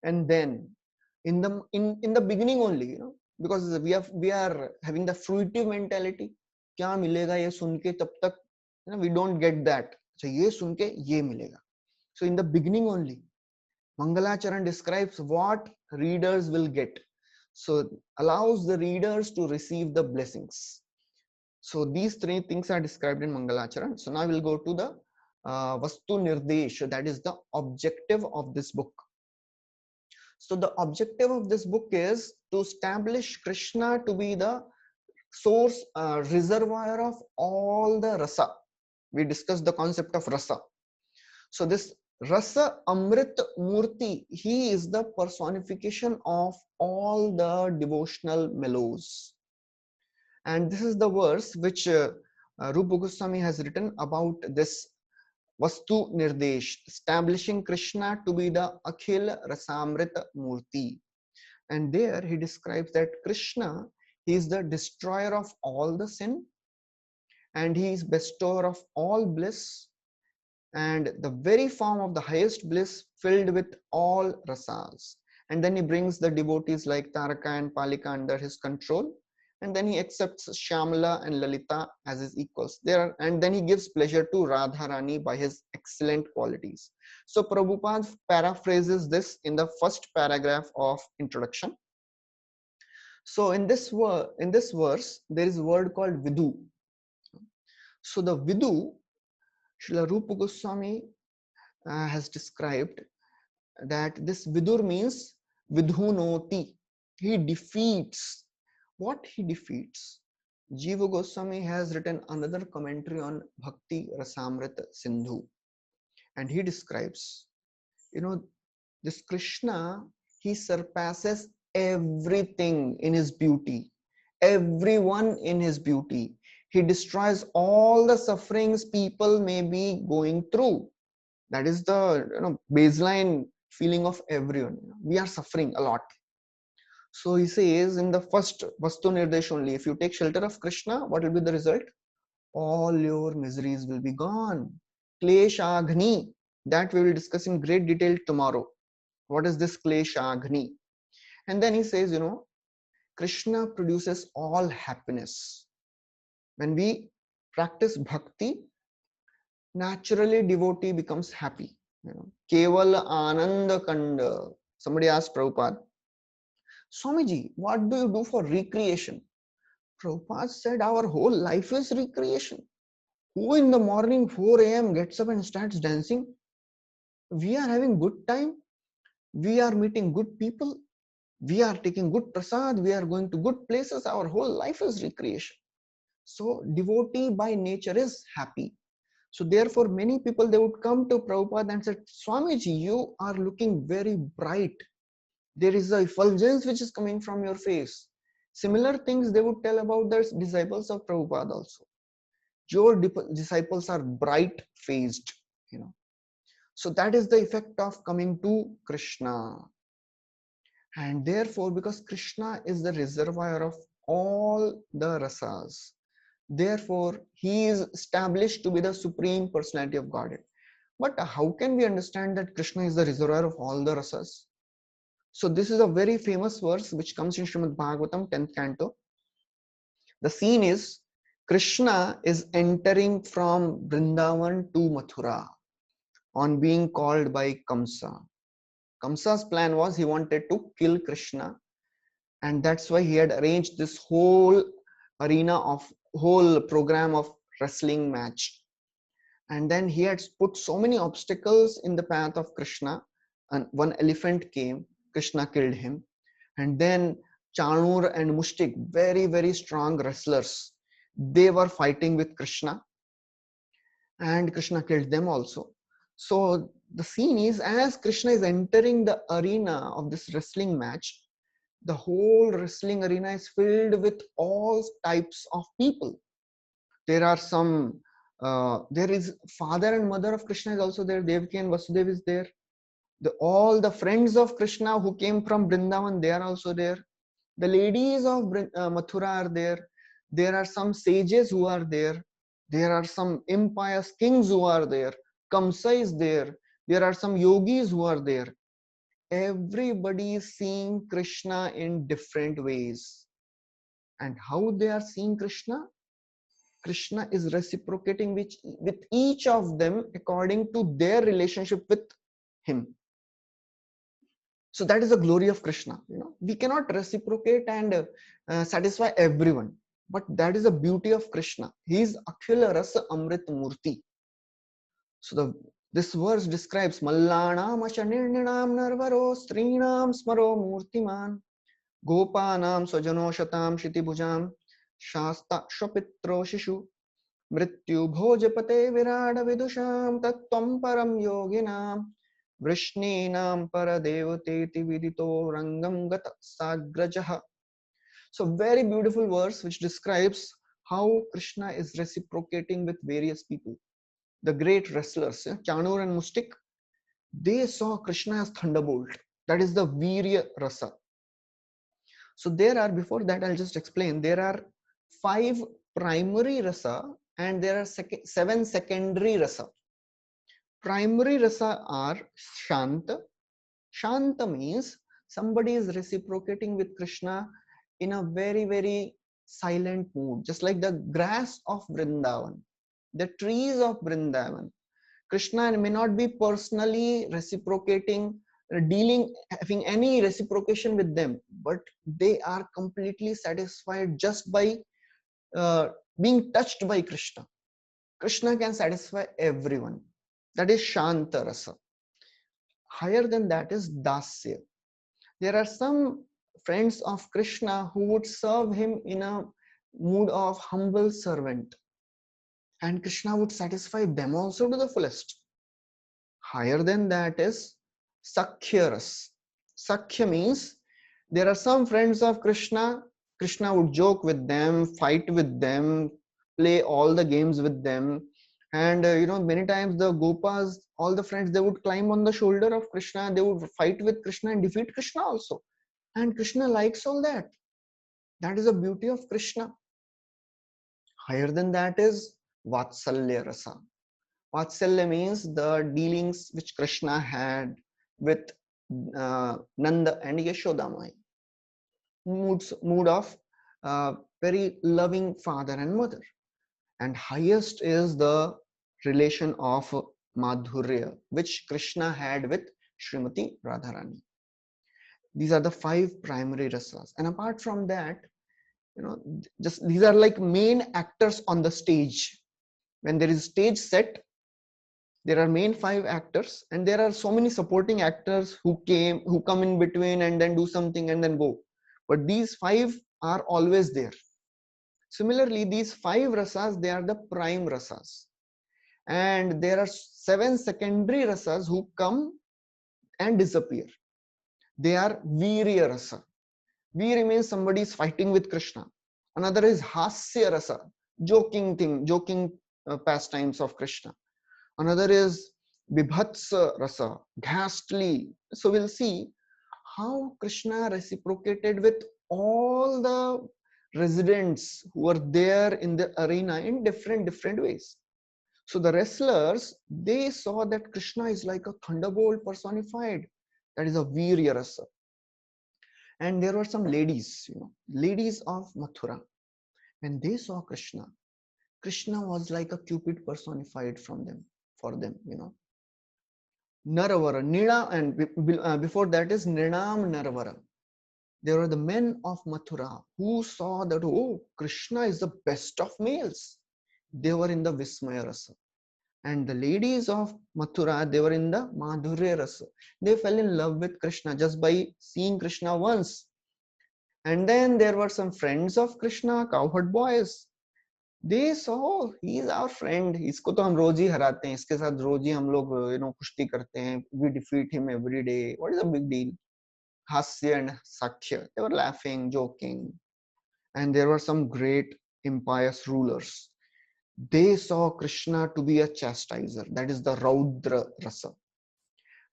And then in the beginning only, because we are having the fruitive mentality. क्या मिलेगा ये सुन के तब तक, we don't get that. So ये सुन के ये मिलेगा. So in the beginning only, Mangalacharan describes what readers will get. So allows the readers to receive the blessings. So these three things are described in Mangalacharan. So now we'll go to the Vastu Nirdesh, that is the objective of this book. So the objective of this book is to establish Krishna to be the source, reservoir of all the rasa. We discussed the concept of rasa. So this Rasa Amrit Murti, he is the personification of all the devotional mellows. And this is the verse which Rupa Goswami has written about this Vastu Nirdesh, establishing Krishna to be the Akhil Rasamrita Murti. And there he describes that Krishna, he is the destroyer of all the sin, and he is bestower of all bliss, and the very form of the highest bliss filled with all rasas. And then he brings the devotees like Taraka and Palika under his control, and then he accepts Shyamala and Lalita as his equals there, and then he gives pleasure to Radharani by his excellent qualities. So Prabhupada paraphrases this in the first paragraph of introduction. So in this verse there is a word called Vidu. So the Vidu, Srila Rupa Goswami has described that this Vidur means Vidhunoti. He defeats. What he defeats? Jiva Goswami has written another commentary on Bhakti Rasamrita Sindhu, and he describes, this Krishna, he surpasses everything in his beauty, everyone in his beauty. He destroys all the sufferings people may be going through. That is the baseline feeling of everyone. We are suffering a lot. So he says in the first Vastu Nirdesh only, if you take shelter of Krishna, what will be the result? All your miseries will be gone. Kleshagni, that we will discuss in great detail tomorrow. What is this Kleshagni? And then he says, Krishna produces all happiness. When we practice bhakti, naturally devotee becomes happy. Keval Ananda Kanda. Somebody asked Prabhupada, Swamiji, what do you do for recreation? Prabhupada said, our whole life is recreation. Who in the morning 4 a.m. gets up and starts dancing? We are having good time. We are meeting good people. We are taking good prasad. We are going to good places. Our whole life is recreation. So devotee by nature is happy. So therefore many people, they would come to Prabhupada and said, Swamiji, you are looking very bright. There is a effulgence which is coming from your face. Similar things they would tell about the disciples of Prabhupada also. Your disciples are bright faced, So that is the effect of coming to Krishna. And therefore, because Krishna is the reservoir of all the rasas, therefore he is established to be the supreme personality of Godhead. But how can we understand that Krishna is the reservoir of all the rasas? So this is a very famous verse which comes in Srimad Bhagavatam 10th canto. The scene is Krishna is entering from Vrindavan to Mathura on being called by Kamsa. Kamsa's plan was he wanted to kill Krishna, and that's why he had arranged this whole whole program of wrestling match. And then he had put so many obstacles in the path of Krishna, and one elephant came, Krishna killed him. And then Chanur and Mushtik, very, very strong wrestlers, they were fighting with Krishna, and Krishna killed them also. So the scene is, as Krishna is entering the arena of this wrestling match, the whole wrestling arena is filled with all types of people. There are some, there is father and mother of Krishna is also there. Devaki and Vasudev is there. All the friends of Krishna who came from Vrindavan, they are also there. The ladies of Mathura are there. There are some sages who are there. There are some impious kings who are there. Kamsa is there. There are some yogis who are there. Everybody is seeing Krishna in different ways. And how they are seeing Krishna? Krishna is reciprocating with each of them according to their relationship with him. So that is the glory of Krishna. We cannot reciprocate and satisfy everyone, but that is the beauty of Krishna. He is Akhila Rasa Amrit Murti. So this verse describes Mallanam Ashanirninam Narvaro Strinam Smaro Murtiman Gopanam Swajano Shatam Shitibhujam Shasta Shopitro Shishu Mrityu Bhojapate Virada Vidusham Tattvam Param Yoginam Vrishninam Paradevoteti Vidito Rangam Gata Sagrajaha. So very beautiful verse which describes how Krishna is reciprocating with various people. The great wrestlers, Chanur and Mustik, they saw Krishna as thunderbolt. That is the Virya Rasa. So there are, before that I'll just explain, there are 5 primary rasa and there are 7 secondary rasa. Primary rasa are Shanta. Shanta means somebody is reciprocating with Krishna in a very, very silent mood, just like the grass of Vrindavan, the trees of Vrindavan. Krishna may not be personally reciprocating, having any reciprocation with them, but they are completely satisfied just by being touched by Krishna. Krishna can satisfy everyone. That is Shanta Rasa. Higher than that is Dasya. There are some friends of Krishna who would serve him in a mood of humble servant, and Krishna would satisfy them also to the fullest. Higher than that is Sakhya Ras. Sakhya means there are some friends of Krishna. Krishna would joke with them, fight with them, play all the games with them. And many times the Gopas, all the friends, they would climb on the shoulder of Krishna. They would fight with Krishna and defeat Krishna also. And Krishna likes all that. That is the beauty of Krishna. Higher than that is Vatsalya Rasa. Vatsalya means the dealings which Krishna had with Nanda and Yashodamai. Mood of very loving father and mother. And highest is the relation of Madhurya, which Krishna had with Srimati Radharani. These are the 5 primary rasas. And apart from that, just these are like main actors on the stage. When there is stage set, there are main 5 actors, and there are so many supporting actors who come in between and then do something and then go. But these 5 are always there. Similarly, these 5 rasas, they are the prime rasas. And there are 7 secondary rasas who come and disappear. They are Virya Rasa. Virya means somebody is fighting with Krishna. Another is Hasya Rasa, joking pastimes of Krishna. Another is Vibhatsa Rasa, ghastly. So we'll see how Krishna reciprocated with all the residents who were there in the arena in different ways. So the wrestlers, they saw that Krishna is like a thunderbolt personified. That is a Virya Rasa. And there were some ladies, ladies of Mathura. When they saw Krishna, Krishna was like a Cupid personified for them, Naravara, Nila, and before that is Nirnam Naravara. There were the men of Mathura who saw that, oh, Krishna is the best of males. They were in the Vismaya Rasa. And the ladies of Mathura, they were in the Madhurya Rasa. They fell in love with Krishna just by seeing Krishna once. And then there were some friends of Krishna, cowherd boys. They saw he is our friend. इसको तो हम रोज ही हराते हैं. इसके साथ रोज ही हम लोग कुश्ती करते हैं. We defeat him every day. What is the big deal? Hasya and Sakya. They were laughing, joking. And there were some great impious rulers. They saw Krishna to be a chastiser. That is the Raudra Rasa.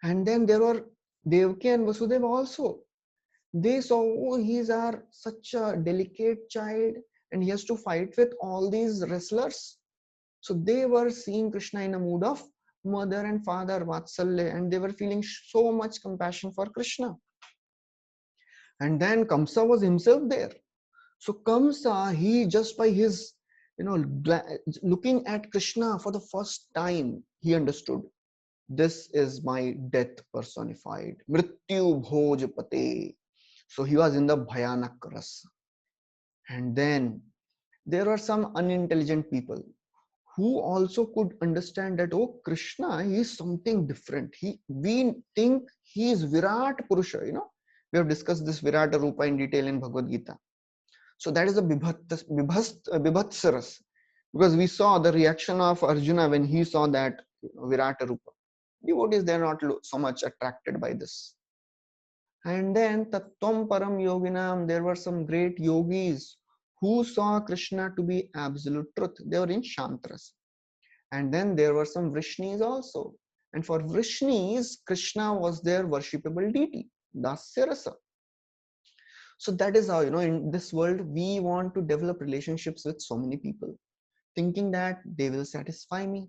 And then there were Devaki and Vasudeva also. They saw, oh, he's such a delicate child and he has to fight with all these wrestlers. So they were seeing Krishna in a mood of mother and father, Vatsalya, and they were feeling so much compassion for Krishna. And then Kamsa was himself there. So Kamsa, he just by his, looking at Krishna for the first time, he understood, this is my death personified. Mrityu Bhojapate. So he was in the Bhayanak Rasa. And then there are some unintelligent people who also could understand that, oh, Krishna, he is something different. We think he is Virat Purusha, We have discussed this Virata Rupa in detail in Bhagavad Gita. So that is a Bibhatsaras. Because we saw the reaction of Arjuna when he saw that Virata Rupa. Devotees, they are not so much attracted by this. And then Tattvam Param Yoginam, there were some great yogis who saw Krishna to be absolute truth. They were in Shantras. And then there were some Vrishnis also. And for Vrishnis, Krishna was their worshipable deity, Dasya Rasa. So that is how, in this world, we want to develop relationships with so many people, thinking that they will satisfy me.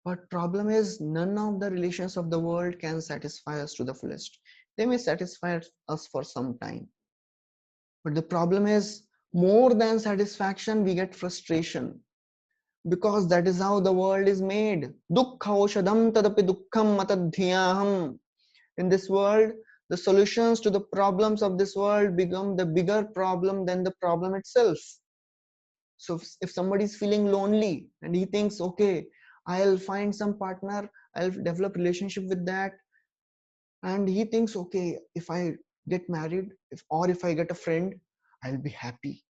But problem is, none of the relations of the world can satisfy us to the fullest. They may satisfy us for some time. But the problem is, more than satisfaction, we get frustration. Because that is how the world is made. Dukkha oshadam tadapi dukkham matadhyaham. In this world, the solutions to the problems of this world become the bigger problem than the problem itself. So if somebody is feeling lonely and he thinks, okay, I'll find some partner, I'll develop relationship with that. And he thinks, okay, if I get married, if I get a friend, I'll be happy.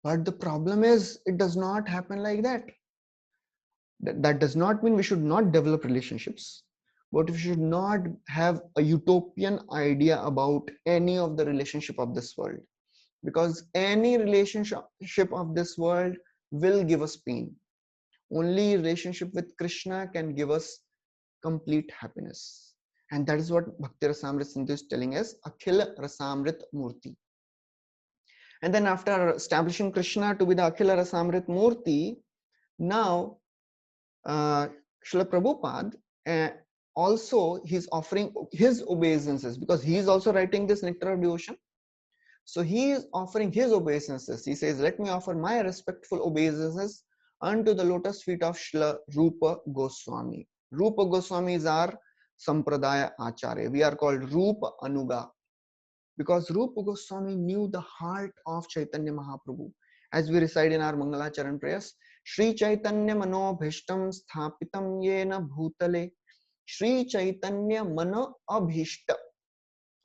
But the problem is, it does not happen like that. That does not mean we should not develop relationships, but we should not have a utopian idea about any of the relationship of this world, because any relationship of this world will give us pain. Only relationship with Krishna can give us complete happiness. And that is what Bhakti Rasamrit Sindhu is telling us, Akhila Rasamrit Murti. And then after establishing Krishna to be the Akhila Rasamrit Murti, now Srila Prabhupada also he's offering his obeisances, because he is also writing this Nectar of Devotion. So he is offering his obeisances. He says, let me offer my respectful obeisances unto the lotus feet of Srila Rupa Goswami. Rupa Goswami is our Sampradaya Acharya. We are called Rupa Anuga, because Rupa Goswami knew the heart of Chaitanya Mahaprabhu. As we recite in our Mangalacharan prayers, Shri Chaitanya Mano Bhishtam Sthapitam Yena Bhutale. Shri Chaitanya Mano Abhishta.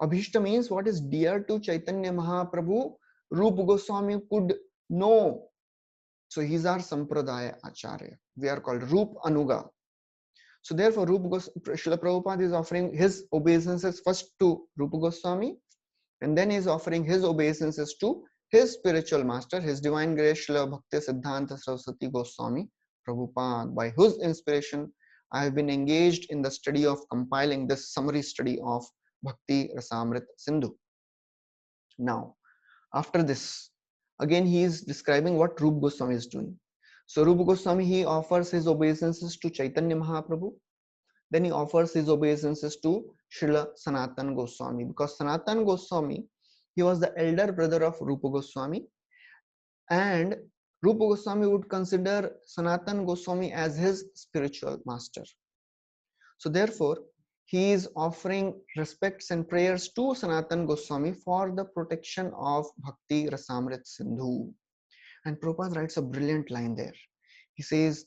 Abhishta means what is dear to Chaitanya Mahaprabhu. Rupa Goswami could know. So he's our Sampradaya Acharya. We are called Rupa Anuga. So therefore, Srila Prabhupada is offering his obeisances first to Rupa Goswami, and then he is offering his obeisances to his spiritual master, his divine grace, Srila Bhakti Siddhanta Saraswati Goswami Prabhupada. By whose inspiration, I have been engaged in the study of compiling this summary study of Bhakti Rasamrit Sindhu. Now, after this, again he is describing what Rupa Goswami is doing. So Rupa Goswami, he offers his obeisances to Chaitanya Mahaprabhu. Then he offers his obeisances to Srila Sanatana Goswami, because Sanatana Goswami, He was the elder brother of Rupa Goswami, and Rupa Goswami would consider Sanatan Goswami as his spiritual master. So therefore, he is offering respects and prayers to Sanatan Goswami for the protection of Bhakti Rasamrit Sindhu. And Prabhupada writes a brilliant line there. He says,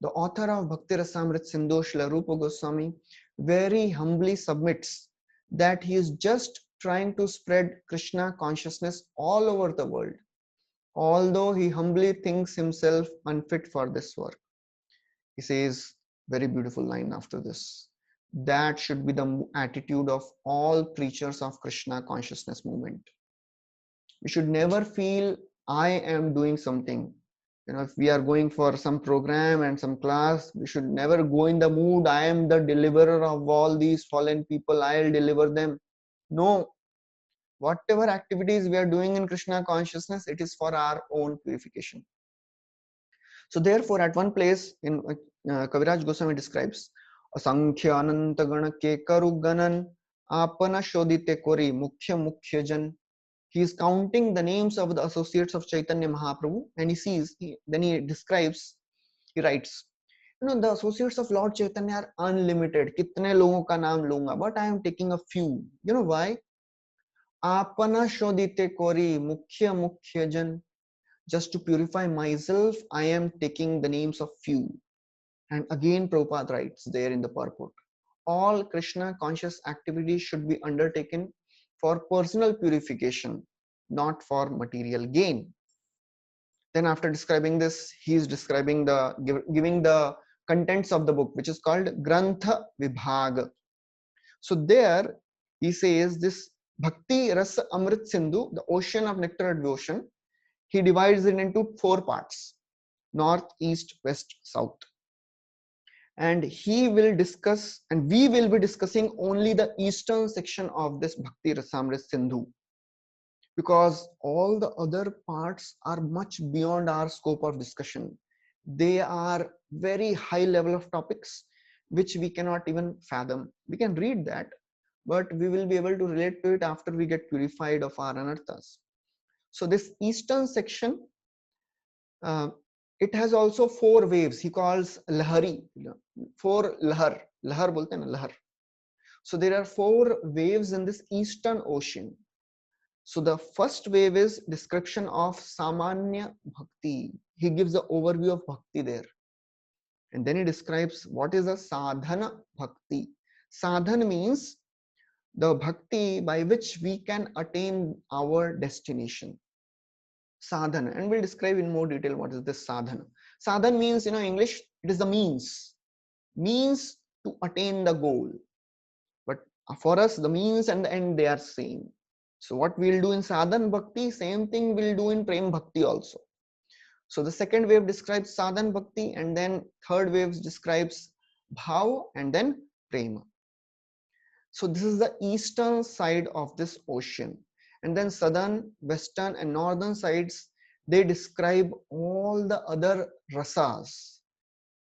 the author of Bhakti Rasamrit Sindhu, Srila Rupa Goswami, very humbly submits that he is just trying to spread Krishna consciousness all over the world, although he humbly thinks himself unfit for this work. He says, very beautiful line after this. That should be the attitude of all preachers of Krishna consciousness movement. We should never feel I am doing something. If we are going for some program and some class, we should never go in the mood, I am the deliverer of all these fallen people, I'll deliver them. No. Whatever activities we are doing in Krishna consciousness, it is for our own purification. So therefore, at one place in Kaviraj Goswami describes, Asankhya Ananta Gana Ke Karu Ganan Apana Shodite Kori Mukhya Mukhya Jan. He is counting the names of the associates of Chaitanya Mahaprabhu, and then he describes, he writes, the associates of Lord Chaitanya are unlimited. Kitne logon ka naam lunga, but I am taking a few. You know why? Apana Shodite Kori Mukhya Mukhya Jan. Just to purify myself, I am taking the names of few. And again, Prabhupada writes there in the purport, all Krishna conscious activities should be undertaken for personal purification, not for material gain. Then after describing this, he is describing giving the contents of the book, which is called Grantha Vibhag. So there he says this Bhakti Rasa Amrit Sindhu, the ocean of nectar of devotion, he divides it into 4 parts: north, east, west, south. And he will discuss, and we will be discussing only the eastern section of this Bhakti Rasamrit Sindhu, because all the other parts are much beyond our scope of discussion. They are very high level of topics which we cannot even fathom. We can read that, but we will be able to relate to it after we get purified of our anarthas. So this eastern section, it has also 4 waves. He calls lahari, 4 lahar bolte na, lahar. So there are 4 waves in this eastern ocean. So the first wave is description of samanya bhakti. He gives the overview of bhakti there, and then he describes what is a sadhana bhakti. Sadhana means the bhakti by which we can attain our destination. Sadhana, and we'll describe in more detail what is this sadhana. Sadhana means, English, it is the means to attain the goal. But for us, the means and the end, they are same. So what we'll do in sadhana bhakti, same thing we'll do in prem bhakti also. So the second wave describes sadhana bhakti, and then third wave describes bhav and then prema. So this is the eastern side of this ocean. And then southern, western and northern sides, they describe all the other rasas,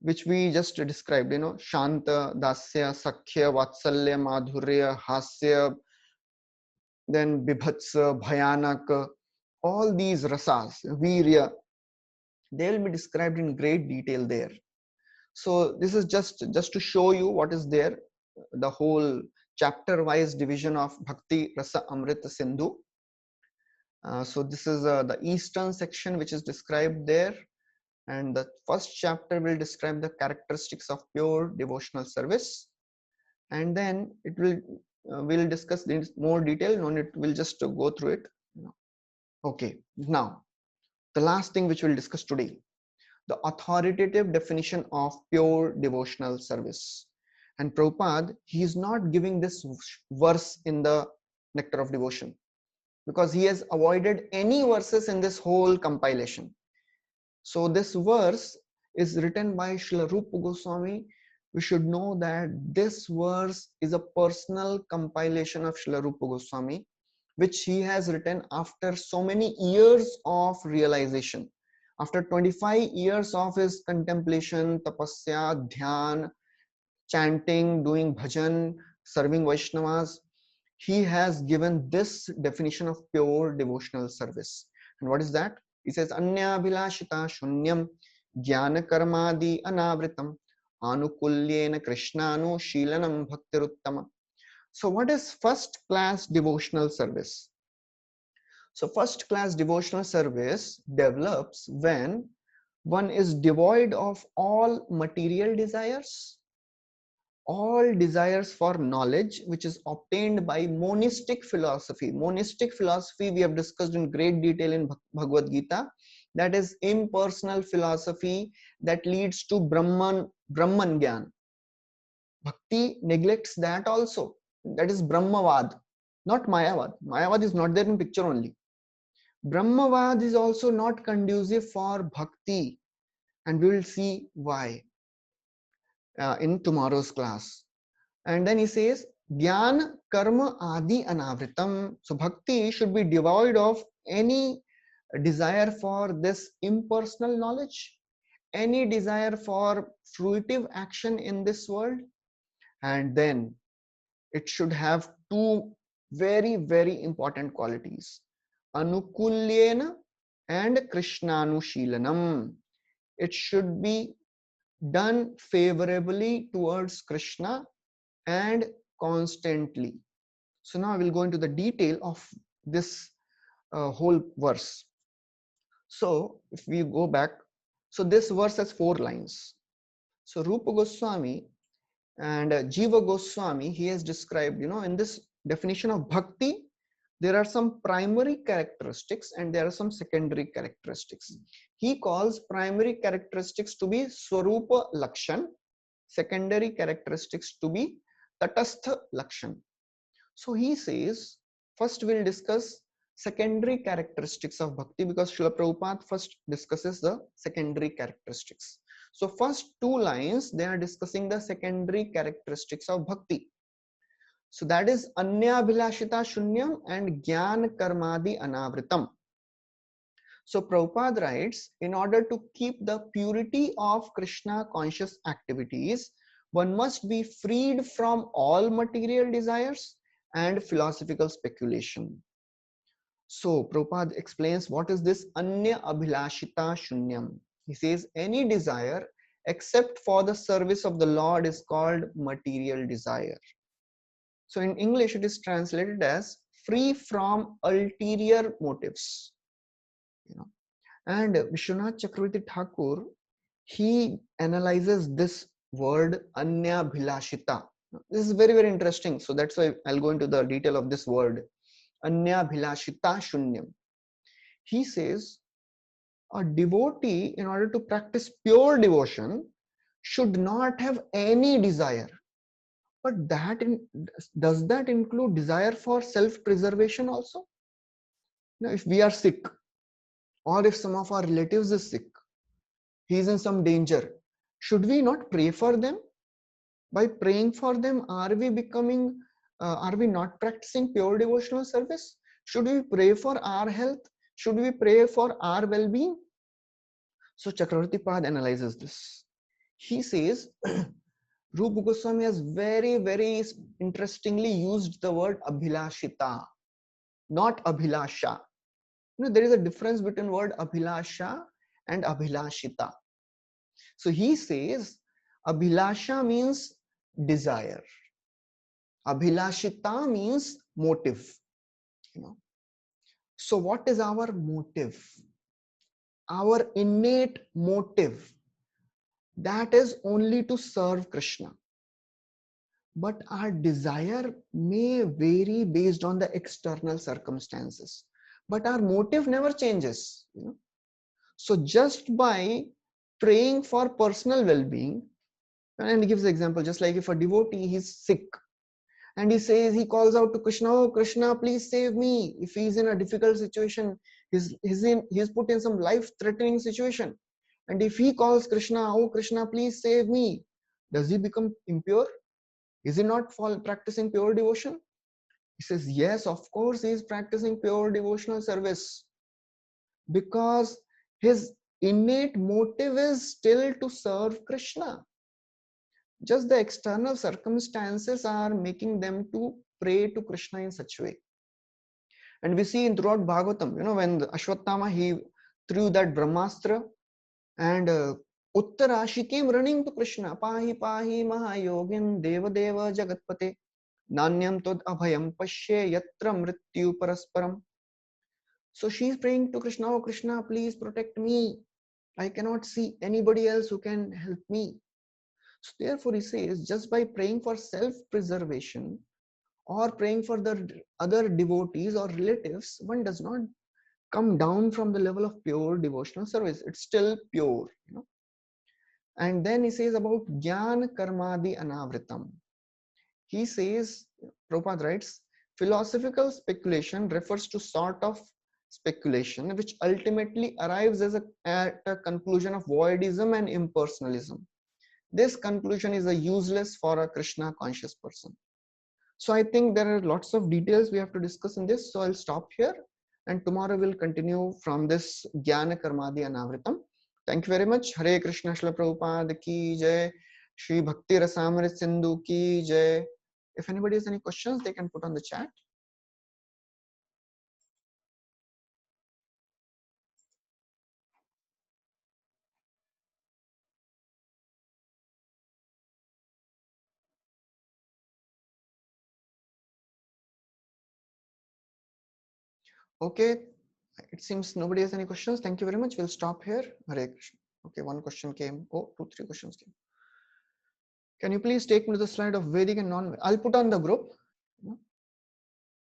which we just described, Shanta, Dasya, Sakhya, Vatsalya, Madhurya, Hasya, then Bibhatsa, Bhayanak, all these rasas, Virya, they will be described in great detail there. So this is just to show you what is there, the whole chapter wise division of Bhakti Rasa Amrita Sindhu. So this is the eastern section which is described there, and the first chapter will describe the characteristics of pure devotional service, and then it will we'll discuss in more detail on it. We'll just go through it. Okay, now the last thing which we'll discuss today, the authoritative definition of pure devotional service. And Prabhupada, he is not giving this verse in the Nectar of Devotion, because he has avoided any verses in this whole compilation. So this verse is written by Srila Rupa Goswami. We should know that this verse is a personal compilation of Srila Rupa Goswami, which he has written after so many years of realization. After 25 years of his contemplation, tapasya, dhyan, chanting, doing bhajan, serving Vaishnavas, he has given this definition of pure devotional service. And what is that? He says, Anya Bhilashita Shunyam Jnana Karmadi Anavritam Anukulyena Krishnanu Shilanam Bhaktiruttama. So, what is first class devotional service? So, first class devotional service develops when one is devoid of all material desires, all desires for knowledge, which is obtained by monistic philosophy. Monistic philosophy we have discussed in great detail in Bhagavad Gita. That is impersonal philosophy that leads to Brahman Gyan. Bhakti neglects that also. That is Brahmavad, not Mayavad. Mayavad is not there in picture only. Brahmavad is also not conducive for bhakti, and we will see why in tomorrow's class. And then he says, Jnana Karma Adi Anavritam. So bhakti should be devoid of any desire for this impersonal knowledge, any desire for fruitive action in this world. And then it should have two very, very important qualities: Anukulyena and Krishnanushilanam. It should be done favorably towards Krishna and constantly. So now I will go into the detail of this whole verse. So if we go back, so this verse has 4 lines. So Rupa Goswami and Jiva Goswami, he has described, in this definition of bhakti, there are some primary characteristics and there are some secondary characteristics. He calls primary characteristics to be Swarupa Lakshan, secondary characteristics to be Tatastha Lakshan. So he says, first we'll discuss secondary characteristics of bhakti, because Srila Prabhupada first discusses the secondary characteristics. So first 2 lines, they are discussing the secondary characteristics of bhakti. So that is Anya Bhilashita Shunyam and Jnana Karmadi Anavritam. So Prabhupada writes, in order to keep the purity of Krishna conscious activities, one must be freed from all material desires and philosophical speculation. So Prabhupada explains what is this Anya Abhilashita Shunyam. He says any desire except for the service of the Lord is called material desire. So in English it is translated as free from ulterior motives. And Vishwanath Chakravarti Thakur, he analyzes this word Anya Bhilashita. This is very, very interesting. So that's why I'll go into the detail of this word. Anya Bhilashita Shunyam. He says a devotee, in order to practice pure devotion, should not have any desire. But does that include desire for self-preservation also? Now, if we are sick, or if some of our relatives is sick, he is in some danger, should we not pray for them? By praying for them, are we not practicing pure devotional service? Should we pray for our health? Should we pray for our well-being? So Chakravarti Pad analyzes this. He says, Rupa Goswami has very, very interestingly used the word Abhilashita, not Abhilasha. There is a difference between word Abhilasha and Abhilashita. So he says Abhilasha means desire. Abhilashita means motive. So what is our motive? Our innate motive, that is only to serve Krishna. But our desire may vary based on the external circumstances. But our motive never changes. So just by praying for personal well-being, and he gives an example, just like if a devotee is sick and he calls out to Krishna, oh Krishna, please save me. If he's in a difficult situation, he's put in some life-threatening situation, and if he calls Krishna, oh Krishna, please save me, does he become impure? Is he not practicing pure devotion? He says, yes, of course he is practicing pure devotional service, because his innate motive is still to serve Krishna. Just the external circumstances are making them to pray to Krishna in such a way. And we see in throughout Bhagavatam, when Ashwatthama, he threw that Brahmastra, and Uttara, she came running to Krishna. Pahi pahi mahayogin deva deva jagatpate nanyam tod abhayam pashye yatra mrityu parasparam. So she's praying to Krishna, oh Krishna, please protect me. I cannot see anybody else who can help me. So therefore he says, just by praying for self-preservation or praying for the other devotees or relatives, one does not come down from the level of pure devotional service. It's still pure. And then he says about Gyan Karmadi Anavritam. He says, Prabhupada writes, philosophical speculation refers to sort of speculation which ultimately arrives at a conclusion of voidism and impersonalism. This conclusion is useless for a Krishna conscious person. So I think there are lots of details we have to discuss in this. So I'll stop here, and tomorrow we'll continue from this Jnana Karmadi Anavritam. Thank you very much. Hare Krishna Srila Prabhupada ki jai. Shri Bhakti Rasamrit Sindhu ki jai. If anybody has any questions, they can put on the chat. Okay, it seems nobody has any questions. Thank you very much. We'll stop here. Hare Krishna. Okay, one question came. Oh, 2-3 questions came. Can you please take me to the slide of Vedic and non-Vedic? I'll put on the group.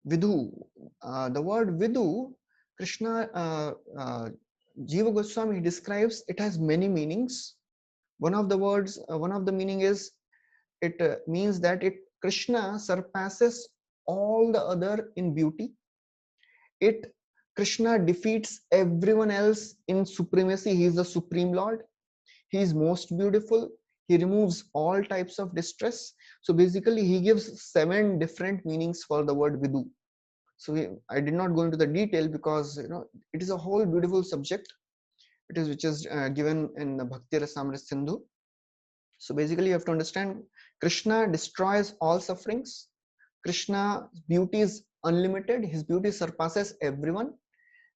Vidhu. The word Vidhu, Krishna, Jiva Goswami describes it has many meanings. One of the words, one of the meaning is it means that Krishna surpasses all the other in beauty. Krishna defeats everyone else in supremacy. He is the supreme Lord. He is most beautiful. He removes all types of distress. So basically, he gives 7 different meanings for the word Vidhu. So I did not go into the detail because it is a whole beautiful subject. Which is given in the Bhakti Rasamrita Sindhu. So basically, you have to understand Krishna destroys all sufferings. Krishna's beauty is unlimited. His beauty surpasses everyone,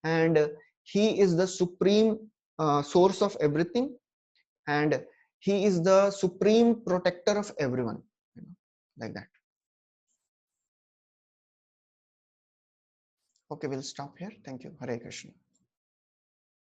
and he is the supreme source of everything, and he is the supreme protector of everyone. Like that. Okay, we'll stop here. Thank you. Hare Krishna.